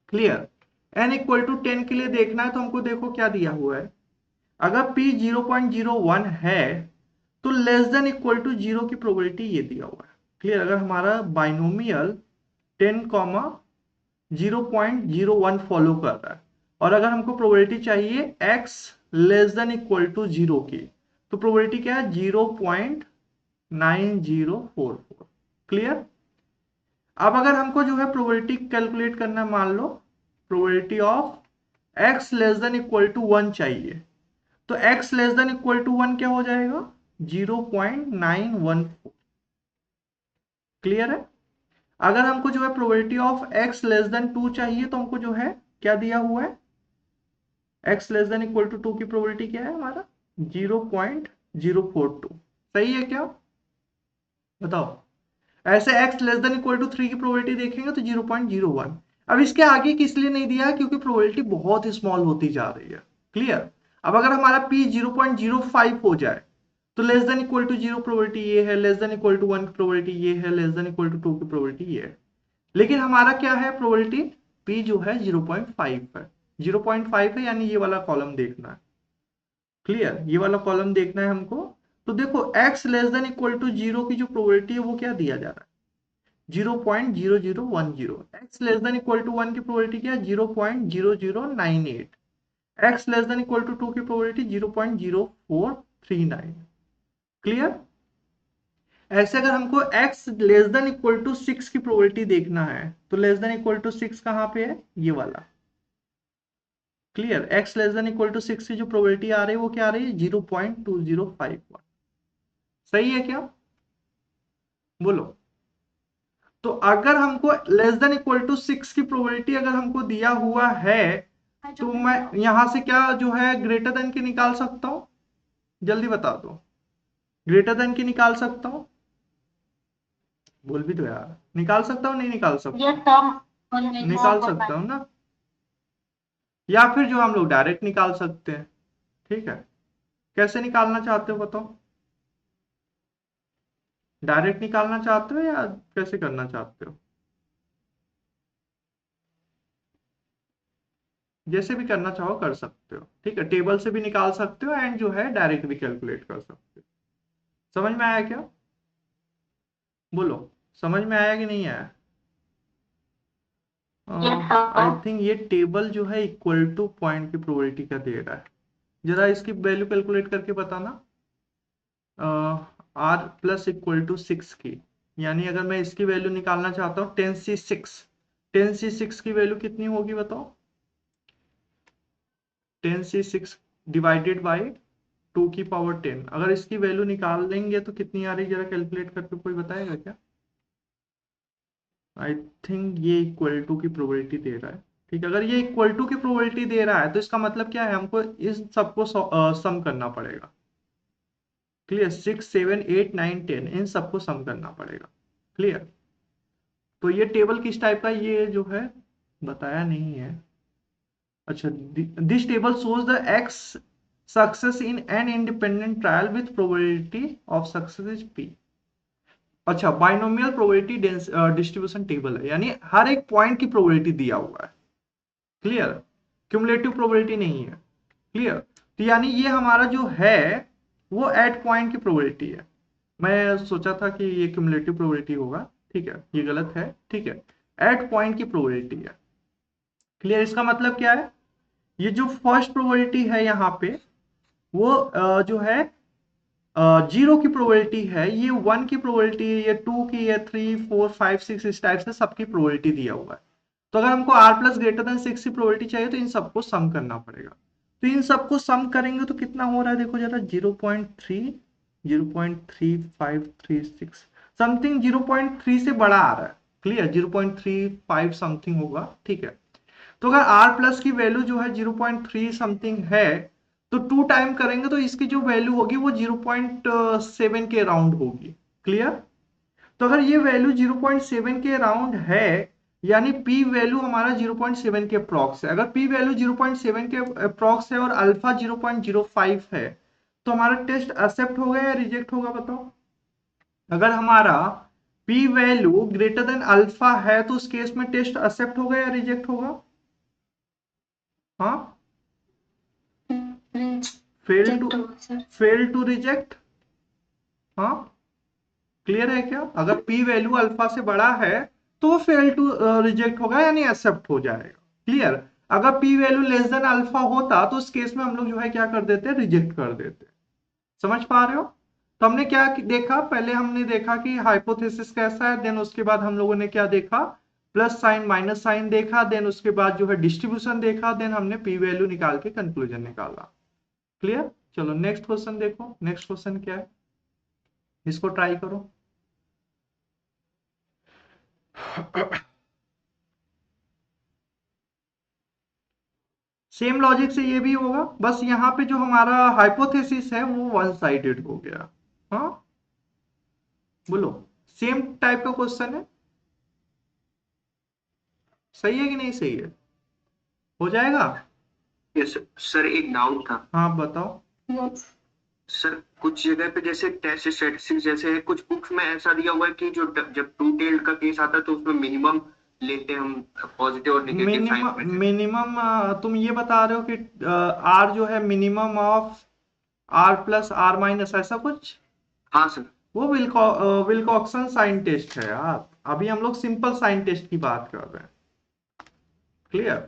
क्लियर, एन इक्वल टू 10 के लिए देखना है तो हमको देखो क्या दिया हुआ है, अगर p 0.01 है तो लेस देन इक्वल टू 0 की प्रोबेबिलिटी ये दिया हुआ है। क्लियर, अगर हमारा बाइनोमियल 10, 0.01 फॉलो कर रहा है और अगर हमको प्रोबेबिलिटी चाहिए x less than equal to 0 की, तो प्रोबेबिलिटी क्या है 0.9044। क्लियर। अब अगर हमको जो है प्रोबेबिलिटी कैलकुलेट करना है, मान लो probability of x less than equal to 1 चाहिए, तो x less than equal to 1 क्या हो जाएगा, 0.914। क्लियर है। अगर हमको जो है probability of x less then 2 चाहिए, तो हमको जो है क्या दिया हुआ है, x less than equal to 2 की प्रोबेबिलिटी क्या है हमारा, 0.042। सही है क्या, बताओ। ऐसे x less than equal to 3 की प्रोबेबिलिटी देखेंगे तो 0.01। अब इसके आगे किस लिए नहीं दिया है, क्योंकि प्रोबेबिलिटी बहुत स्मॉल होती जा रही है। क्लियर। अब अगर हमारा p 0.05 हो जाए तो less than equal to 0 probability ये है, लेस देन इक्वल टू 1 की प्रोबेबिलिटी ये है, लेस देन इक्वल टू 2 की प्रोबेबिलिटी ये है। लेकिन हमारा क्या है, प्रोबेबिलिटी p जो है 0.5 है, 0.5 है, यानी ये वाला कॉलम देखना है। क्लियर, ये वाला कॉलम देखना है हमको। तो देखो x less than equal to 0 की जो प्रोबेबिलिटी है वो क्या दिया जा रहा है, 0.0010। x less than equal to 1 की प्रोबेबिलिटी क्या है, 0.0098। x less than equal to 2 की प्रोबेबिलिटी 0.0439। क्लियर। ऐसे अगर हमको x less than equal to 6 की प्रोबेबिलिटी देखना है, तो लेस देन इक्वल टू 6 कहां पे है, ये वाला। Clear. x less than equal to 6 की जो प्रोबेबिलिटी आ रही है वो क्या आ रही है, 0.2051। सही है क्या, बोलो। तो अगर हमको लेस देन इक्वल टू 6 की प्रोबेबिलिटी अगर हमको दिया हुआ है, तो मैं यहां से क्या जो है ग्रेटर देन की निकाल सकता हूं, जल्दी बता दो। ग्रेटर देन की निकाल सकता हूं, बोल भी दो यार, निकाल सकता हूं नहीं निकाल सकता हूं, निकाल सकता हूं ना, या फिर जो हम लोग डायरेक्ट निकाल सकते हैं। ठीक है, कैसे निकालना चाहते हो बताओ, डायरेक्ट निकालना चाहते हो या कैसे करना चाहते हो, जैसे भी करना चाहो कर सकते हो। ठीक है, टेबल से भी निकाल सकते हो एंड जो है डायरेक्ट भी कैलकुलेट कर सकते हो। समझ में आया क्या, बोलो, समझ में आया कि नहीं आया। आई थिंक ये टेबल जो है इक्वल टू पॉइंट की प्रोबेबिलिटी का दे रहा है। जरा इसकी वैल्यू कैलकुलेट करके बताना, आर प्लस इक्वल टू 6 की, यानी अगर मैं इसकी वैल्यू निकालना चाहता हूँ 10c6, 10c6 की वैल्यू कितनी होगी बताओ, 10c6 डिवाइडेड बाई 2 की पावर 10। अगर इसकी वैल्यू निकाल देंगे तो कितनी आ रही, जरा कैलकुलेट करके कोई बताएगा क्या। आई थिंक ये इक्वल टू की प्रोबेबिलिटी दे रहा है। ठीक है, अगर ये इक्वल टू की प्रोबेबिलिटी दे रहा है तो इसका मतलब क्या है, हमको इस सबको सम करना पड़ेगा। क्लियर, 6 7 8 9 10 इन सबको सम करना पड़ेगा। क्लियर। तो ये टेबल किस टाइप का, ये जो है बताया नहीं है। अच्छा, this table shows the x success in an independent trial with probability of success is P. अच्छा, बाइनोमियल प्रोबेबिलिटी डिस्ट्रीब्यूशन टेबल है, यानी हर एक पॉइंट की प्रोबेबिलिटी दिया हुआ है। क्लियर, क्यूमुलेटिव प्रोबेबिलिटी नहीं है। क्लियर, तो यानी ये हमारा जो है वो एट पॉइंट की प्रोबेबिलिटी है। मैं सोचा था कि ये क्यूमुलेटिव प्रोबेबिलिटी होगा, ठीक है, ये गलत है। ठीक है, एट पॉइंट की प्रोबेबिलिटी है। क्लियर, इसका मतलब क्या है, ये जो फर्स्ट प्रोबेबिलिटी है यहाँ पे वो जो है 0 की प्रोबेबिलिटी है, ये 1 की प्रोबेबिलिटी है, ये 2 की, ये 3 4 5 6 इस टाइप से सबकी प्रोबेबिलिटी दिया हुआ है। तो अगर हमको r प्लस ग्रेटर देन 6 की प्रोबेबिलिटी चाहिए तो इन सबको सम करना पड़ेगा। तो इन सबको सम करेंगे तो कितना हो रहा है, देखो जरा, 0.3 0.3536 समथिंग, 0.3 से बड़ा आ रहा है। क्लियर, 0.35 समथिंग होगा। ठीक है, तो अगर r प्लस की वैल्यू जो है 0.3 समथिंग है, तो 2 टाइम करेंगे तो इसकी जो वैल्यू होगी वो 0.7 के अराउंड होगी। क्लियर। तो अगर ये वैल्यू 0.7 के अराउंड है, यानी p वैल्यू हमारा 0.7 के अप्रॉक्स है। अगर p वैल्यू 0.7 के अप्रॉक्स है और अल्फा 0.05 है, तो हमारा टेस्ट एक्सेप्ट होगा या रिजेक्ट होगा बताओ। अगर हमारा p value greater then alpha है तो उस केस में टेस्ट एक्सेप्ट होगा या रिजेक्ट होगा। हाँ, फेल टू रिजेक्ट। हाँ, क्लियर है क्या, अगर p वैल्यू अल्फा से बड़ा है तो वो फेल टू रिजेक्ट होगा, यानी एक्सेप्ट हो जाएगा। क्लियर, अगर p value less than alpha होता तो उस केस में हम लोग जो है क्या कर देते, रिजेक्ट कर देते। समझ पा रहे हो। तो हमने क्या देखा, पहले हमने देखा कि हाइपोथेसिस कैसा है, देन उसके बाद हम लोगों ने क्या देखा, प्लस साइन माइनस साइन देखा, देन उसके बाद जो है डिस्ट्रीब्यूशन देखा, देन हमने पी वैल्यू निकाल के कंक्लूजन निकाला। क्लियर? चलो नेक्स्ट क्वेश्चन देखो, नेक्स्ट क्वेश्चन क्या है, इसको ट्राई करो। सेम लॉजिक से ये भी होगा, बस यहाँ पे जो हमारा हाइपोथेसिस है वो वन साइडेड हो गया। हाँ बोलो, सेम टाइप का क्वेश्चन है, सही है कि नहीं सही है? हो जाएगा? यस सर, एक डाउट था। हाँ बताओ। सर कुछ जगह पे जैसे टेस्ट स्टैटिस्टिक्स जैसे है, कुछ बुक्स में ऐसा दिया हुआ है कि जो जब टू टेल्ड का केस आता है तो उसमें मिनिमम लेते हैं हम पॉजिटिव और नेगेटिव साइन में मिनिमम से। मिनिमम तुम ये बता रहे हो कि आर जो है minimum of R plus R minus ऐसा कुछ? हाँ सर। वो विल्कॉक्सन साइन टेस्ट है यार, अभी हम लोग सिंपल साइन टेस्ट की बात कर रहे हैं। Clear?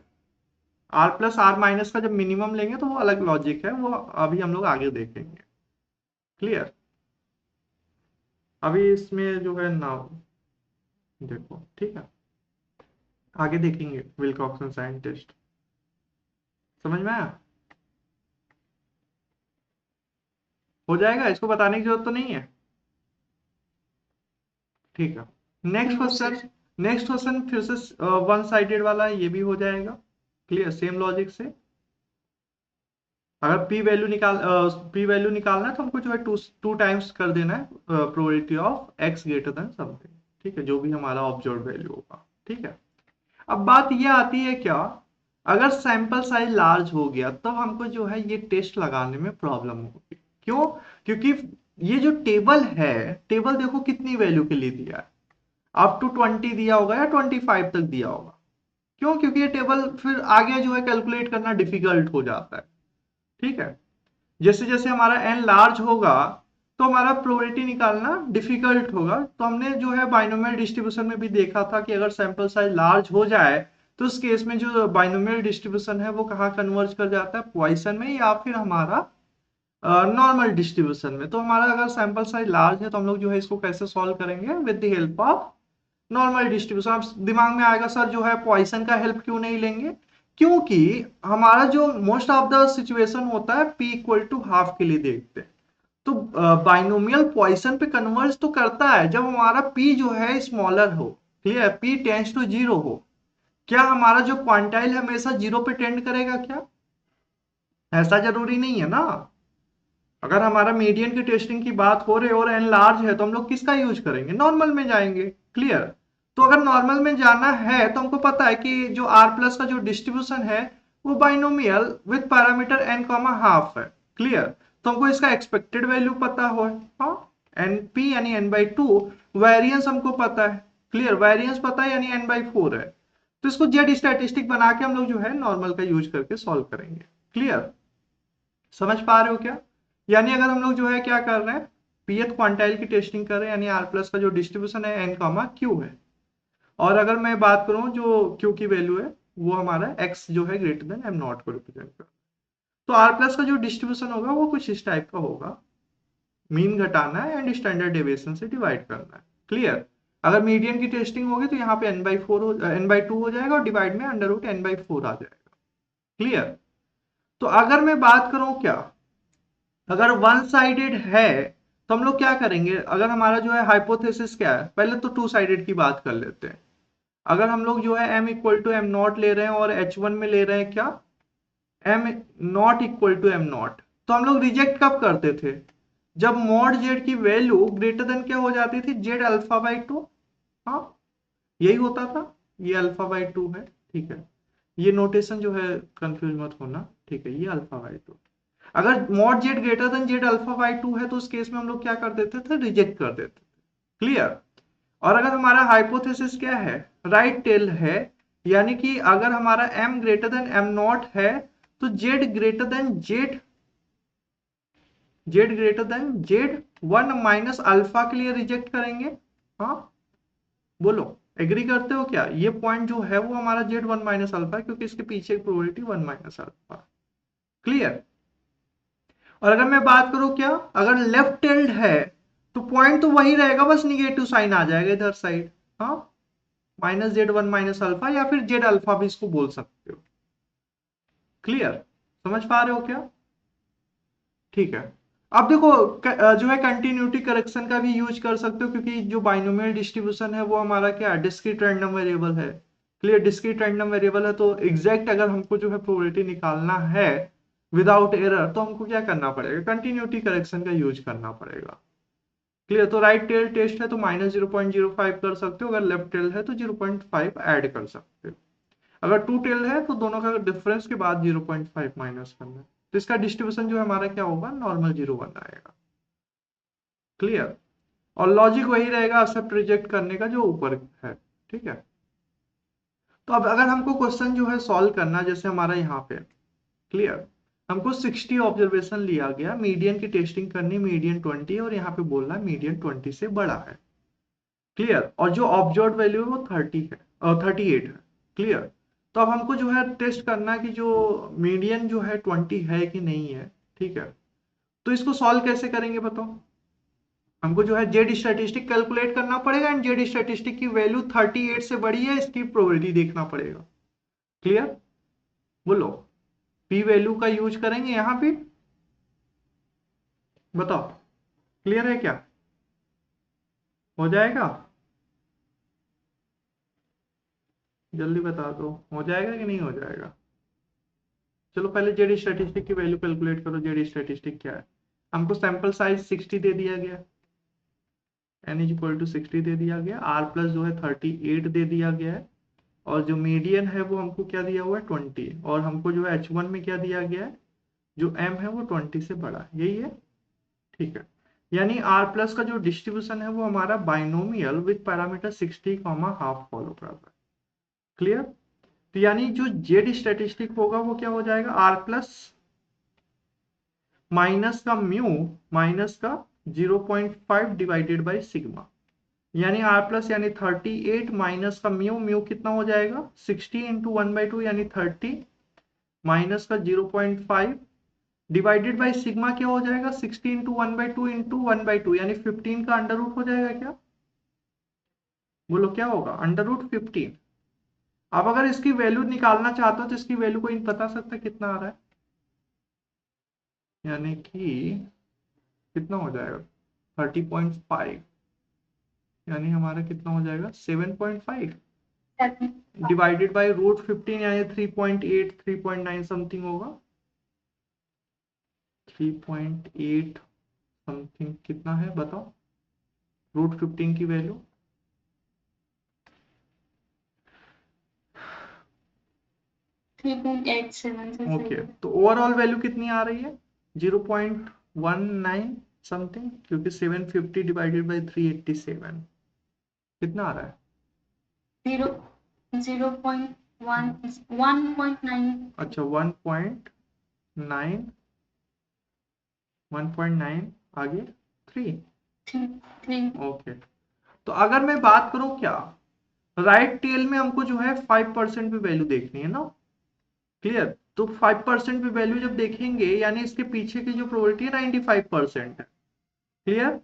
R plus R minus का जब मिनिमम लेंगे तो वो अलग लॉजिक है, वो अभी हम लोग आगे देखेंगे। क्लियर? अभी इसमें जो है ना, देखो ठीक है, आगे देखेंगे विल्कॉक्सन साइन टेस्ट। समझ में आया? हो जाएगा, इसको बताने की जरूरत तो नहीं है। ठीक है, नेक्स्ट क्वेश्चन। नेक्स्ट क्वेश्चन फिर से वन साइडेड वाला है, ये भी हो जाएगा। क्लियर? सेम लॉजिक से अगर पी वैल्यू निकालना है तो हमको जो है टू टू टाइम्स कर देना है probability of x greater than something. ठीक है, जो भी हमारा ऑब्जर्व वैल्यू होगा। ठीक है, अब बात ये आती है क्या, अगर सैंपल साइज लार्ज हो गया तब हमको जो है ये टेस्ट लगाने में प्रॉब्लम होगी। क्यों? क्योंकि ये जो टेबल है, टेबल देखो कितनी वैल्यू के लिए दिया है, अप टू 20 दिया होगा या 25 तक दिया होगा। क्यों? क्योंकि ये टेबल फिर आगे जो है कैलकुलेट करना डिफिकल्ट हो जाता है। ठीक है, जैसे जैसे हमारा एन लार्ज होगा तो हमारा प्रोबेबिलिटी निकालना डिफिकल्ट होगा। तो हमने जो है बाइनोमियल डिस्ट्रीब्यूशन में भी देखा था कि अगर सैंपल साइज लार्ज हो जाए तो उस केस में जो बाइनोमियल डिस्ट्रीब्यूशन है वो कहाँ कन्वर्ज कर जाता है, पॉइसन में या फिर हमारा नॉर्मल डिस्ट्रीब्यूशन में। तो हमारा अगर सैंपल साइज लार्ज है तो हम लोग जो है इसको कैसे सॉल्व करेंगे, with the help of normal distribution. अब दिमाग में आएगा सर जो है पॉइसन का हेल्प क्यों नहीं लेंगे, क्योंकि हमारा जो मोस्ट ऑफ द सिचुएशन होता है पी इक्वल टू हाफ के लिए देखते हैं। तो बाइनोमियल पॉइसन पे कन्वर्ज तो करता है जब हमारा पी जो है स्मॉलर हो। Clear? P tends to zero हो। क्या हमारा जो क्वांटाइल हमेशा जीरो पे टेंड करेगा क्या? ऐसा जरूरी नहीं है ना। अगर हमारा मीडियन की टेस्टिंग की बात हो रही है और एन लार्ज है तो हम लोग किसका यूज करेंगे, नॉर्मल में जाएंगे। क्लियर? तो अगर नॉर्मल में जाना है तो हमको पता है कि जो आर प्लस का जो डिस्ट्रीब्यूशन है वो binomial with parameter N comma half है। क्लियर? तो हमको इसका एक्सपेक्टेड वैल्यू पता हो, हाँ, एन पी यानी एन बाई टू, वेरियंस हमको पता है। क्लियर? वेरियंस पता है यानी एन बाई फोर है। तो इसको जेड स्टैटिस्टिक बना के हम लोग जो है नॉर्मल का यूज करके सॉल्व करेंगे। क्लियर? समझ पा रहे हो क्या? यानी अगर हम लोग जो है क्या कर रहे हैं, पीएथ क्वांटाइल की टेस्टिंग कर रहे हैं, यानी आर प्लस का जो डिस्ट्रीब्यूशन है एन कॉमा क्यू है, और अगर मैं बात करूं जो क्यू की वैल्यू है वो हमारा एक्स जो है ग्रेटर देन एम नॉट को रिप्रेजेंट कर, तो आर प्लस का जो डिस्ट्रीब्यूशन होगा वो कुछ इस टाइप का होगा, मीन घटाना है एंड स्टैंडर्ड डेविएशन से डिवाइड करना है। क्लियर? अगर मीडियन की टेस्टिंग होगी तो यहाँ पे N by four N by two हो जाएगा और डिवाइड में under root N by four आ जाएगा। क्लियर? तो अगर मैं बात करूं क्या, अगर वन साइडेड है तो हम लोग क्या करेंगे, अगर हमारा जो है हाइपोथेसिस क्या है, पहले तो टू साइडेड की बात कर लेते हैं। अगर हम लोग जो है m equal to M naught ले रहे हैं और h1 में ले रहे हैं क्या, m नॉट इक्वल टू एम नॉट, तो हम लोग रिजेक्ट कब करते थे, जब मॉड जेड की वैल्यू ग्रेटर देन क्या हो जाती थी, जेड अल्फा बाई टू। हाँ, यही होता था, ये अल्फा बाई टू है। ठीक है, ये नोटेशन जो है कंफ्यूज मत होना। ठीक है, ये अल्फा बाई टू, अगर mod Z greater than Z alpha by two है तो उस केस में हम लोग क्या कर देते थे, रिजेक्ट कर देते थे। क्लियर? और अगर हमारा हाइपोथेसिस क्या है, राइट टेल है, यानी कि अगर हमारा m greater than m naught है तो Z greater than Z one minus alpha के लिए रिजेक्ट करेंगे। हाँ बोलो, एग्री करते हो क्या? ये पॉइंट जो है वो हमारा जेड वन माइनस अल्फा है क्योंकि इसके पीछे probability one minus alpha. Clear? और अगर मैं बात करूं क्या, अगर लेफ्ट टेल्ड है तो पॉइंट तो वही रहेगा, बस निगेटिव साइन आ जाएगा इधर साइड। हाँ, -z1 माइनस अल्फा, या फिर जेड अल्फा भी इसको बोल सकते हो। क्लियर, समझ पा रहे हो क्या? ठीक है। अब देखो जो है कंटिन्यूटी करेक्शन का भी यूज कर सकते हो, क्योंकि जो बाइनोमियल डिस्ट्रीब्यूशन है वो हमारा क्या है, डिस्क्रीट रैंडम वेरिएबल है। क्लियर, डिस्क्रीट रैंडम वेरिएबल है तो एग्जैक्ट अगर हमको जो है प्रोबेबिलिटी निकालना है विदाउट एरर, तो हमको क्या करना पड़ेगा, कंटिन्यूटी करेक्शन का यूज करना पड़ेगा। क्लियर, तो राइट टेल टेस्ट है तो -0.05 कर सकते हो, अगर लेफ्ट टेल है तो 0.5 ऐड कर सकते हो। अगर टू टेल है तो दोनों का डिफरेंस के बाद 0.5 माइनस करना है, तो इसका डिस्ट्रीब्यूशन जो है हमारा क्या होगा, नॉर्मल 0 1 आएगा। क्लियर, और लॉजिक वही रहेगा एक्सेप्ट रिजेक्ट करने का जो ऊपर है। ठीक है, तो अब अगर हमको क्वेश्चन जो है सॉल्व करना, जैसे हमारा यहाँ पे क्लियर, हमको 60 ऑब्जर्वेशन लिया गया, मीडियन की टेस्टिंग करनी, मीडियन 20 और यहाँ पे बोलना है मीडियन 20 से बड़ा है। क्लियर, और जो ऑब्जर्व वैल्यू है वो 30 है और 38 है। क्लियर, तो अब हमको जो है टेस्ट करना कि जो मीडियन जो है 20 है कि नहीं है। ठीक है, तो इसको सॉल्व कैसे करेंगे बताओ। हमको जो है जेड स्टैटिस्टिक कैलकुलेट करना पड़ेगा, एंड जेड स्टैटिस्टिक की वैल्यू 38 से बड़ी है, इसकी प्रोबेबिलिटी देखना पड़ेगा। क्लियर, बोलो, पी वैल्यू का यूज करेंगे यहां पे, बताओ, क्लियर है क्या, हो जाएगा, जल्दी बता दो, हो जाएगा कि नहीं हो जाएगा। चलो पहले जेड स्टैटिस्टिक की वैल्यू कैलकुलेट करो, जेड स्टैटिस्टिक क्या है। हमको सैंपल साइज 60 दे दिया गया, n इज इक्वल टू 60 दे दिया गया, r प्लस जो है 38 दे दिया गया है, और जो मीडियन है वो हमको क्या दिया हुआ है 20, और हमको जो है h1 में क्या दिया गया है, जो m है वो 20 से बड़ा है, यही है। ठीक है, यानी r प्लस का जो डिस्ट्रीब्यूशन है वो हमारा binomial with parameter 60 comma half follow कर रहा है। क्लियर, तो यानी जो जेड स्टैटिस्टिक होगा वो क्या हो जाएगा, आर प्लस माइनस का म्यू माइनस का 0.5 डिवाइडेड बाई सिग्मा, यानी आर प्लस यानी 38 माइनस का म्यू, म्यू कितना हो जाएगा 60 इंटू 1/2 यानी 30 माइनस का 0.5 डिवाइडेड बाई सिग्मा क्या हो जाएगा 60 इंटू 1/2 इंटू 1/2 यानी 15 का अंडर रूट हो जाएगा क्या, बोलो क्या होगा, अंडर रूट 15। अब अगर इसकी वैल्यू निकालना चाहते हो तो इसकी वैल्यू कोई बता सकता है कितना आ रहा है, यानी कि कितना हो जाएगा 30.5, यानी हमारा कितना हो जाएगा 7.5 डिवाइडेड बाई रूट 15 यानी 3.8 3.9 समथिंग होगा, 3.8 समथिंग कितना है बताओ, रूट 15 की वैल्यू ओके, तो ओवरऑल वैल्यू कितनी आ रही है 0.19 समथिंग, क्योंकि 750 डिवाइडेड बाई 387 कितना आ रहा है 1.9। अच्छा 1.9 1.9 आगे 3 ओके। तो अगर मैं बात करूं क्या, राइट टेल में हमको जो है 5% भी वैल्यू देखनी है ना। क्लियर, तो 5% भी वैल्यू जब देखेंगे यानी इसके पीछे की जो प्रोबेबिलिटी है 95% है। क्लियर,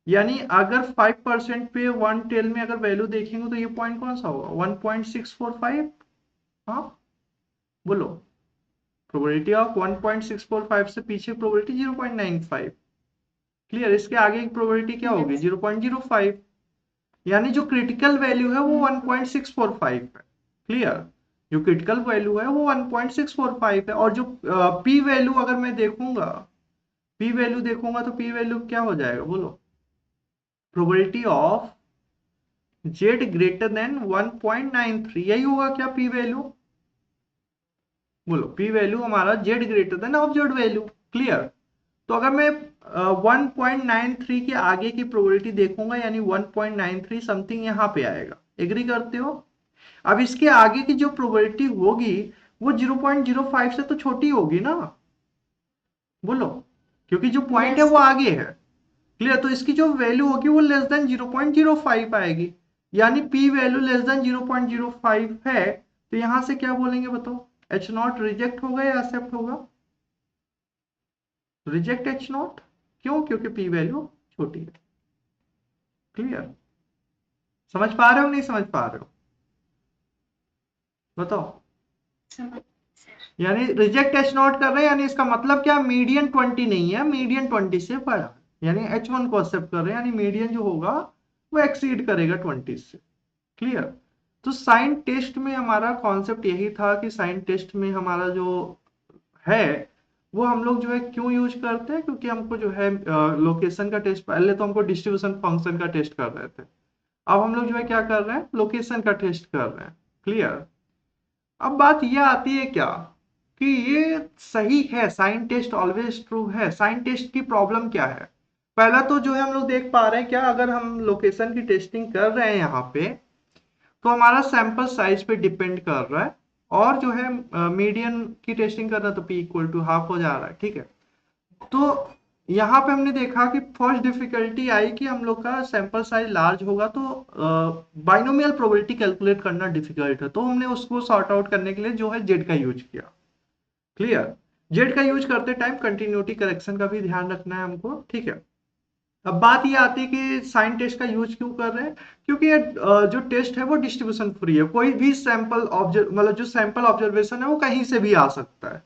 यानी अगर 5% पे वन टेल में अगर वैल्यू देखेंगे तो ये पॉइंट कौन सा होगा 1.645। हाँ, बोलो, प्रोबेबिलिटी ऑफ 1.645 से पीछे प्रोबेबिलिटी 0.95। क्लियर, इसके आगे की प्रोबेबिलिटी क्या होगी 0.05, यानी जो क्रिटिकल वैल्यू है वो 1.645 है। क्लियर, जो क्रिटिकल वैल्यू है वो 1.645 है, और जो पी वैल्यू अगर मैं देखूंगा, पी वैल्यू देखूंगा तो पी वैल्यू क्या हो जाएगा बोलो, probability of Z greater than 1.93, यही होगा क्या पी वैल्यू, बोलो पी वैल्यू हमारा Z greater than observed value. Clear, तो अगर मैं 1.93 के आगे की प्रोबेबिलिटी देखूंगा यानी 1.93 समथिंग यहाँ पे आएगा, एग्री करते हो। अब इसके आगे की जो प्रोबेबिलिटी होगी वो 0.05 से तो छोटी होगी ना, बोलो, क्योंकि जो पॉइंट है वो आगे है। क्लियर, तो इसकी जो वैल्यू होगी वो लेस देन 0.05 आएगी, यानी पी वैल्यू लेस देन 0.05 है, तो यहां से क्या बोलेंगे बताओ, H0 रिजेक्ट होगा या एक्सेप्ट होगा, रिजेक्ट एच नॉट, क्यों? क्योंकि पी वैल्यू छोटी है। क्लियर? समझ पा रहे हो नहीं समझ पा रहे हो? बताओ। यानी रिजेक्ट एच नॉट कर रहे हैं, यानी इसका मतलब क्या? मीडियन 20 नहीं है, मीडियन 20 से बड़ा है, यानी H1 को एक्सेप्ट कर रहे हैं, यानी मीडियन जो होगा वो एक्सीड करेगा 20 से। क्लियर? तो साइन टेस्ट में हमारा कॉन्सेप्ट यही था कि साइन टेस्ट में हमारा जो है वो हम लोग जो है क्यों यूज करते हैं, क्योंकि हमको जो है लोकेशन का टेस्ट, पहले तो हमको डिस्ट्रीब्यूशन फंक्शन का टेस्ट कर रहे थे, अब हम लोग जो है क्या कर रहे हैं? लोकेशन का टेस्ट कर रहे हैं। क्लियर? अब बात ये आती है क्या कि ये सही है, साइन टेस्ट ऑलवेज ट्रू है। साइन टेस्ट की प्रॉब्लम क्या है? पहला तो जो है हम लोग देख पा रहे हैं क्या, अगर हम लोकेशन की टेस्टिंग कर रहे हैं यहाँ पे, तो हमारा सैंपल साइज पे डिपेंड कर रहा है, और जो है मीडियन की टेस्टिंग कर रहा है तो पी इक्वल टू हाफ हो जा रहा है। ठीक है, तो यहाँ पे हमने देखा कि फर्स्ट डिफिकल्टी आई कि हम लोग का सैंपल साइज लार्ज होगा तो बाइनोमियल प्रोबेबिलिटी कैलकुलेट करना डिफिकल्ट है, तो हमने उसको सॉर्ट आउट करने के लिए जो है जेड का यूज किया। क्लियर? जेड का यूज करते टाइम कंटिन्यूटी करेक्शन का भी ध्यान रखना है हमको। ठीक है, अब बात ये आती है कि साइन टेस्ट का यूज क्यों कर रहे हैं? क्योंकि ये जो टेस्ट है वो डिस्ट्रीब्यूशन फ्री है, कोई भी सैंपल ऑब्जर्व मतलब जो सैंपल ऑब्जर्वेशन है वो कहीं से भी आ सकता है,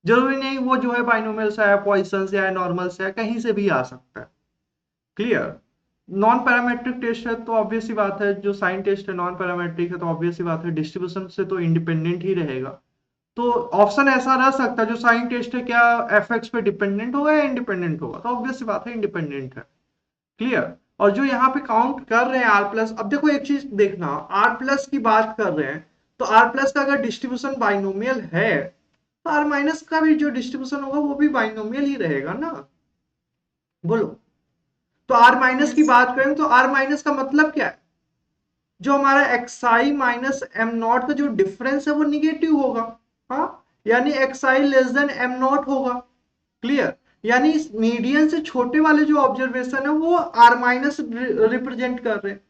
जरूरी नहीं वो जो है बाइनोमियल से है, पॉइसन से है, नॉर्मल से है, कहीं से भी आ सकता है। क्लियर? नॉन पैरामेट्रिक टेस्ट है तो ऑब्वियस सी बात है, जो साइन टेस्ट है नॉन पैरामेट्रिक है तो ऑब्वियस सी बात है डिस्ट्रीब्यूशन से तो इंडिपेंडेंट ही रहेगा। तो ऑप्शन ऐसा रह सकता है, जो साइन टेस्ट है क्या एफ एक्स पे डिपेंडेंट होगा या इंडिपेंडेंट होगा? तो ऑब्वियस सी बात है इंडिपेंडेंट है। क्लियर? और जो यहाँ पे काउंट कर रहे हैं आर प्लस, अब देखो एक चीज देखना, आर प्लस की बात कर रहे हैं तो आर प्लस का अगर डिस्ट्रीब्यूशन बाइनोमियल है तो आर माइनस का भी जो डिस्ट्रीब्यूशन होगा वो भी बाइनोमियल ही रहेगा ना। बोलो। तो आर माइनस की बात करें तो आर माइनस का मतलब क्या है? जो हमारा एक्सआई माइनस एम नॉट का जो डिफरेंस है वो निगेटिव होगा। हाँ, यानी XI less than M naught होगा। क्लियर? यानी मीडियन से छोटे वाले जो ऑब्जर्वेशन है वो आर माइनस रिप्रेजेंट कर रहे हैं।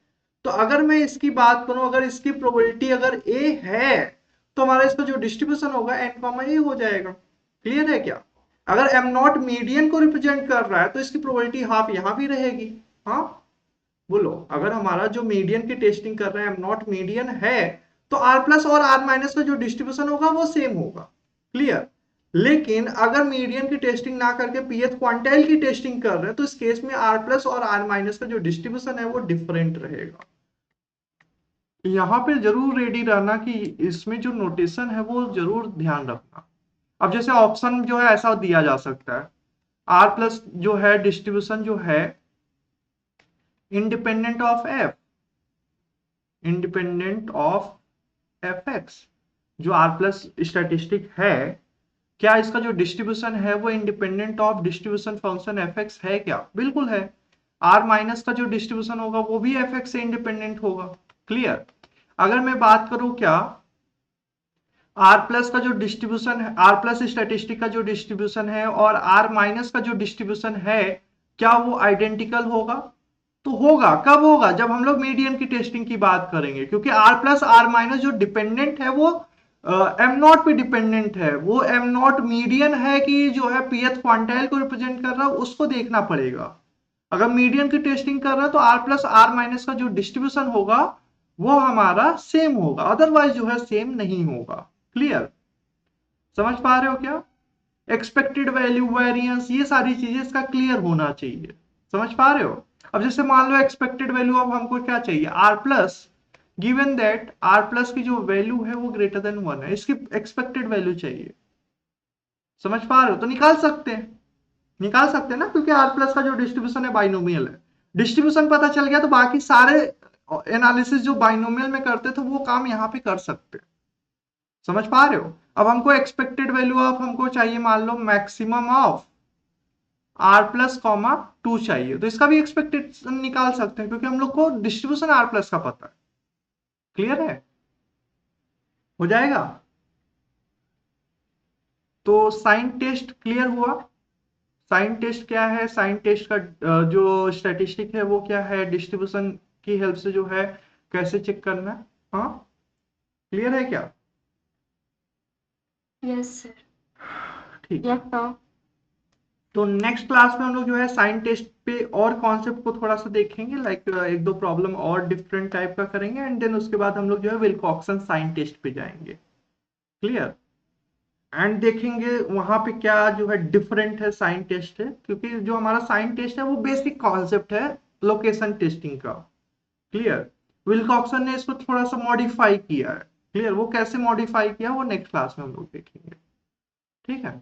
तो अगर मैं इसकी बात करूं, अगर इसकी प्रोबेबिलिटी अगर ए है तो हमारा इसका जो डिस्ट्रीब्यूशन होगा एन कॉमा ए हो जाएगा। क्लियर है क्या? अगर एम नॉट मीडियन को रिप्रेजेंट कर रहा है तो इसकी प्रोबेबिलिटी हाफ यहां भी रहेगी। हाँ, बोलो। अगर हमारा जो मीडियन की टेस्टिंग कर रहे हैं एम नॉट मीडियन है तो आर प्लस और आर माइनस का जो डिस्ट्रीब्यूशन होगा वो सेम होगा। क्लियर? लेकिन अगर मीडियन की टेस्टिंग ना करके पीएच क्वांटाइल की टेस्टिंग कर रहे हैं तो इस केस में आर प्लस और आर माइनस का जो डिस्ट्रीब्यूशन है वो डिफरेंट रहेगा। यहाँ पे जरूर रेडी रहना कि इसमें जो नोटेशन है वो जरूर ध्यान रखना। अब जैसे ऑप्शन जो है ऐसा दिया जा सकता है, आर प्लस जो है डिस्ट्रीब्यूशन जो है independent of F, independent of F x, जो आर प्लस स्टैटिस्टिक है, क्या इसका जो डिस्ट्रीब्यूशन है वो independent of distribution function F x है क्या? बिल्कुल है। आर माइनस का जो डिस्ट्रीब्यूशन होगा वो भी एफ एक्स से इंडिपेंडेंट होगा। क्लियर? अगर मैं बात करूं क्या, आर प्लस का जो डिस्ट्रीब्यूशन है, आर प्लस स्टैटिस्टिक का जो डिस्ट्रीब्यूशन है और आर माइनस का जो डिस्ट्रीब्यूशन है, क्या वो आइडेंटिकल होगा? तो होगा। कब होगा? जब हम लोग मीडियन की टेस्टिंग की बात करेंगे, क्योंकि आर प्लस आर माइनस जो डिपेंडेंट है वो एम नॉट पे डिपेंडेंट है। वो एम नॉट मीडियन है कि जो है पीएच क्वांटाइल को रिप्रेजेंट कर रहा है, उसको देखना पड़ेगा। अगर मीडियन की टेस्टिंग कर रहा है तो आर प्लस आर माइनस का जो डिस्ट्रीब्यूशन होगा वो हमारा सेम होगा, अदरवाइज जो है सेम नहीं होगा। क्लियर? समझ पा रहे हो क्या? एक्सपेक्टेड वैल्यू, वेरिएंस, ये सारी चीजें इसका क्लियर होना चाहिए। समझ पा रहे हो? अब जैसे मान लो एक्सपेक्टेड वैल्यू, अब हमको क्या चाहिए? R plus, given that R plus की जो वैल्यू है वो ग्रेटर देन 1 है, इसकी एक्सपेक्टेड वैल्यू चाहिए। समझ पा रहे हो? तो निकाल सकते हैं, निकाल सकते हैं ना, क्योंकि आर प्लस का जो डिस्ट्रीब्यूशन है बाइनोमियल है। डिस्ट्रीब्यूशन पता चल गया तो बाकी सारे एनालिसिस जो बाइनोमियल में करते थे वो काम यहाँ पे कर सकते हैं। समझ पा रहे हो? अब हमको एक्सपेक्टेड वैल्यू ऑफ हमको चाहिए, मान लो maximum of R plus comma 2 चाहिए, तो इसका भी एक्सपेक्टेड निकाल सकते हैं क्योंकि हम लोग को डिस्ट्रीब्यूशन आर प्लस का पता है। क्लियर है? हो जाएगा? तो साइन टेस्ट क्लियर हुआ। साइन टेस्ट क्या है? साइन टेस्ट का जो स्टैटिस्टिक है वो क्या है? डिस्ट्रीब्यूशन की हेल्प से जो है कैसे चेक करना है। हाँ, क्लियर है क्या? Yes sir. ठीक है। तो नेक्स्ट क्लास में हम लोग जो है साइन टेस्ट पे और कॉन्सेप्ट को थोड़ा सा देखेंगे, लाइक एक दो प्रॉब्लम और डिफरेंट टाइप का करेंगे, एंड देन उसके बाद हम लोग जो है विल्कॉक्सन साइन टेस्ट पे जाएंगे। क्लियर? एंड देखेंगे वहां पे क्या जो है डिफरेंट है साइन टेस्ट है, क्योंकि जो हमारा साइन टेस्ट है वो बेसिक कॉन्सेप्ट है लोकेशन टेस्टिंग का। क्लियर? विल्कॉक्सन ने इसको थोड़ा सा मॉडिफाई किया है। क्लियर? वो कैसे मॉडिफाई किया वो नेक्स्ट क्लास में हम लोग देखेंगे। ठीक है।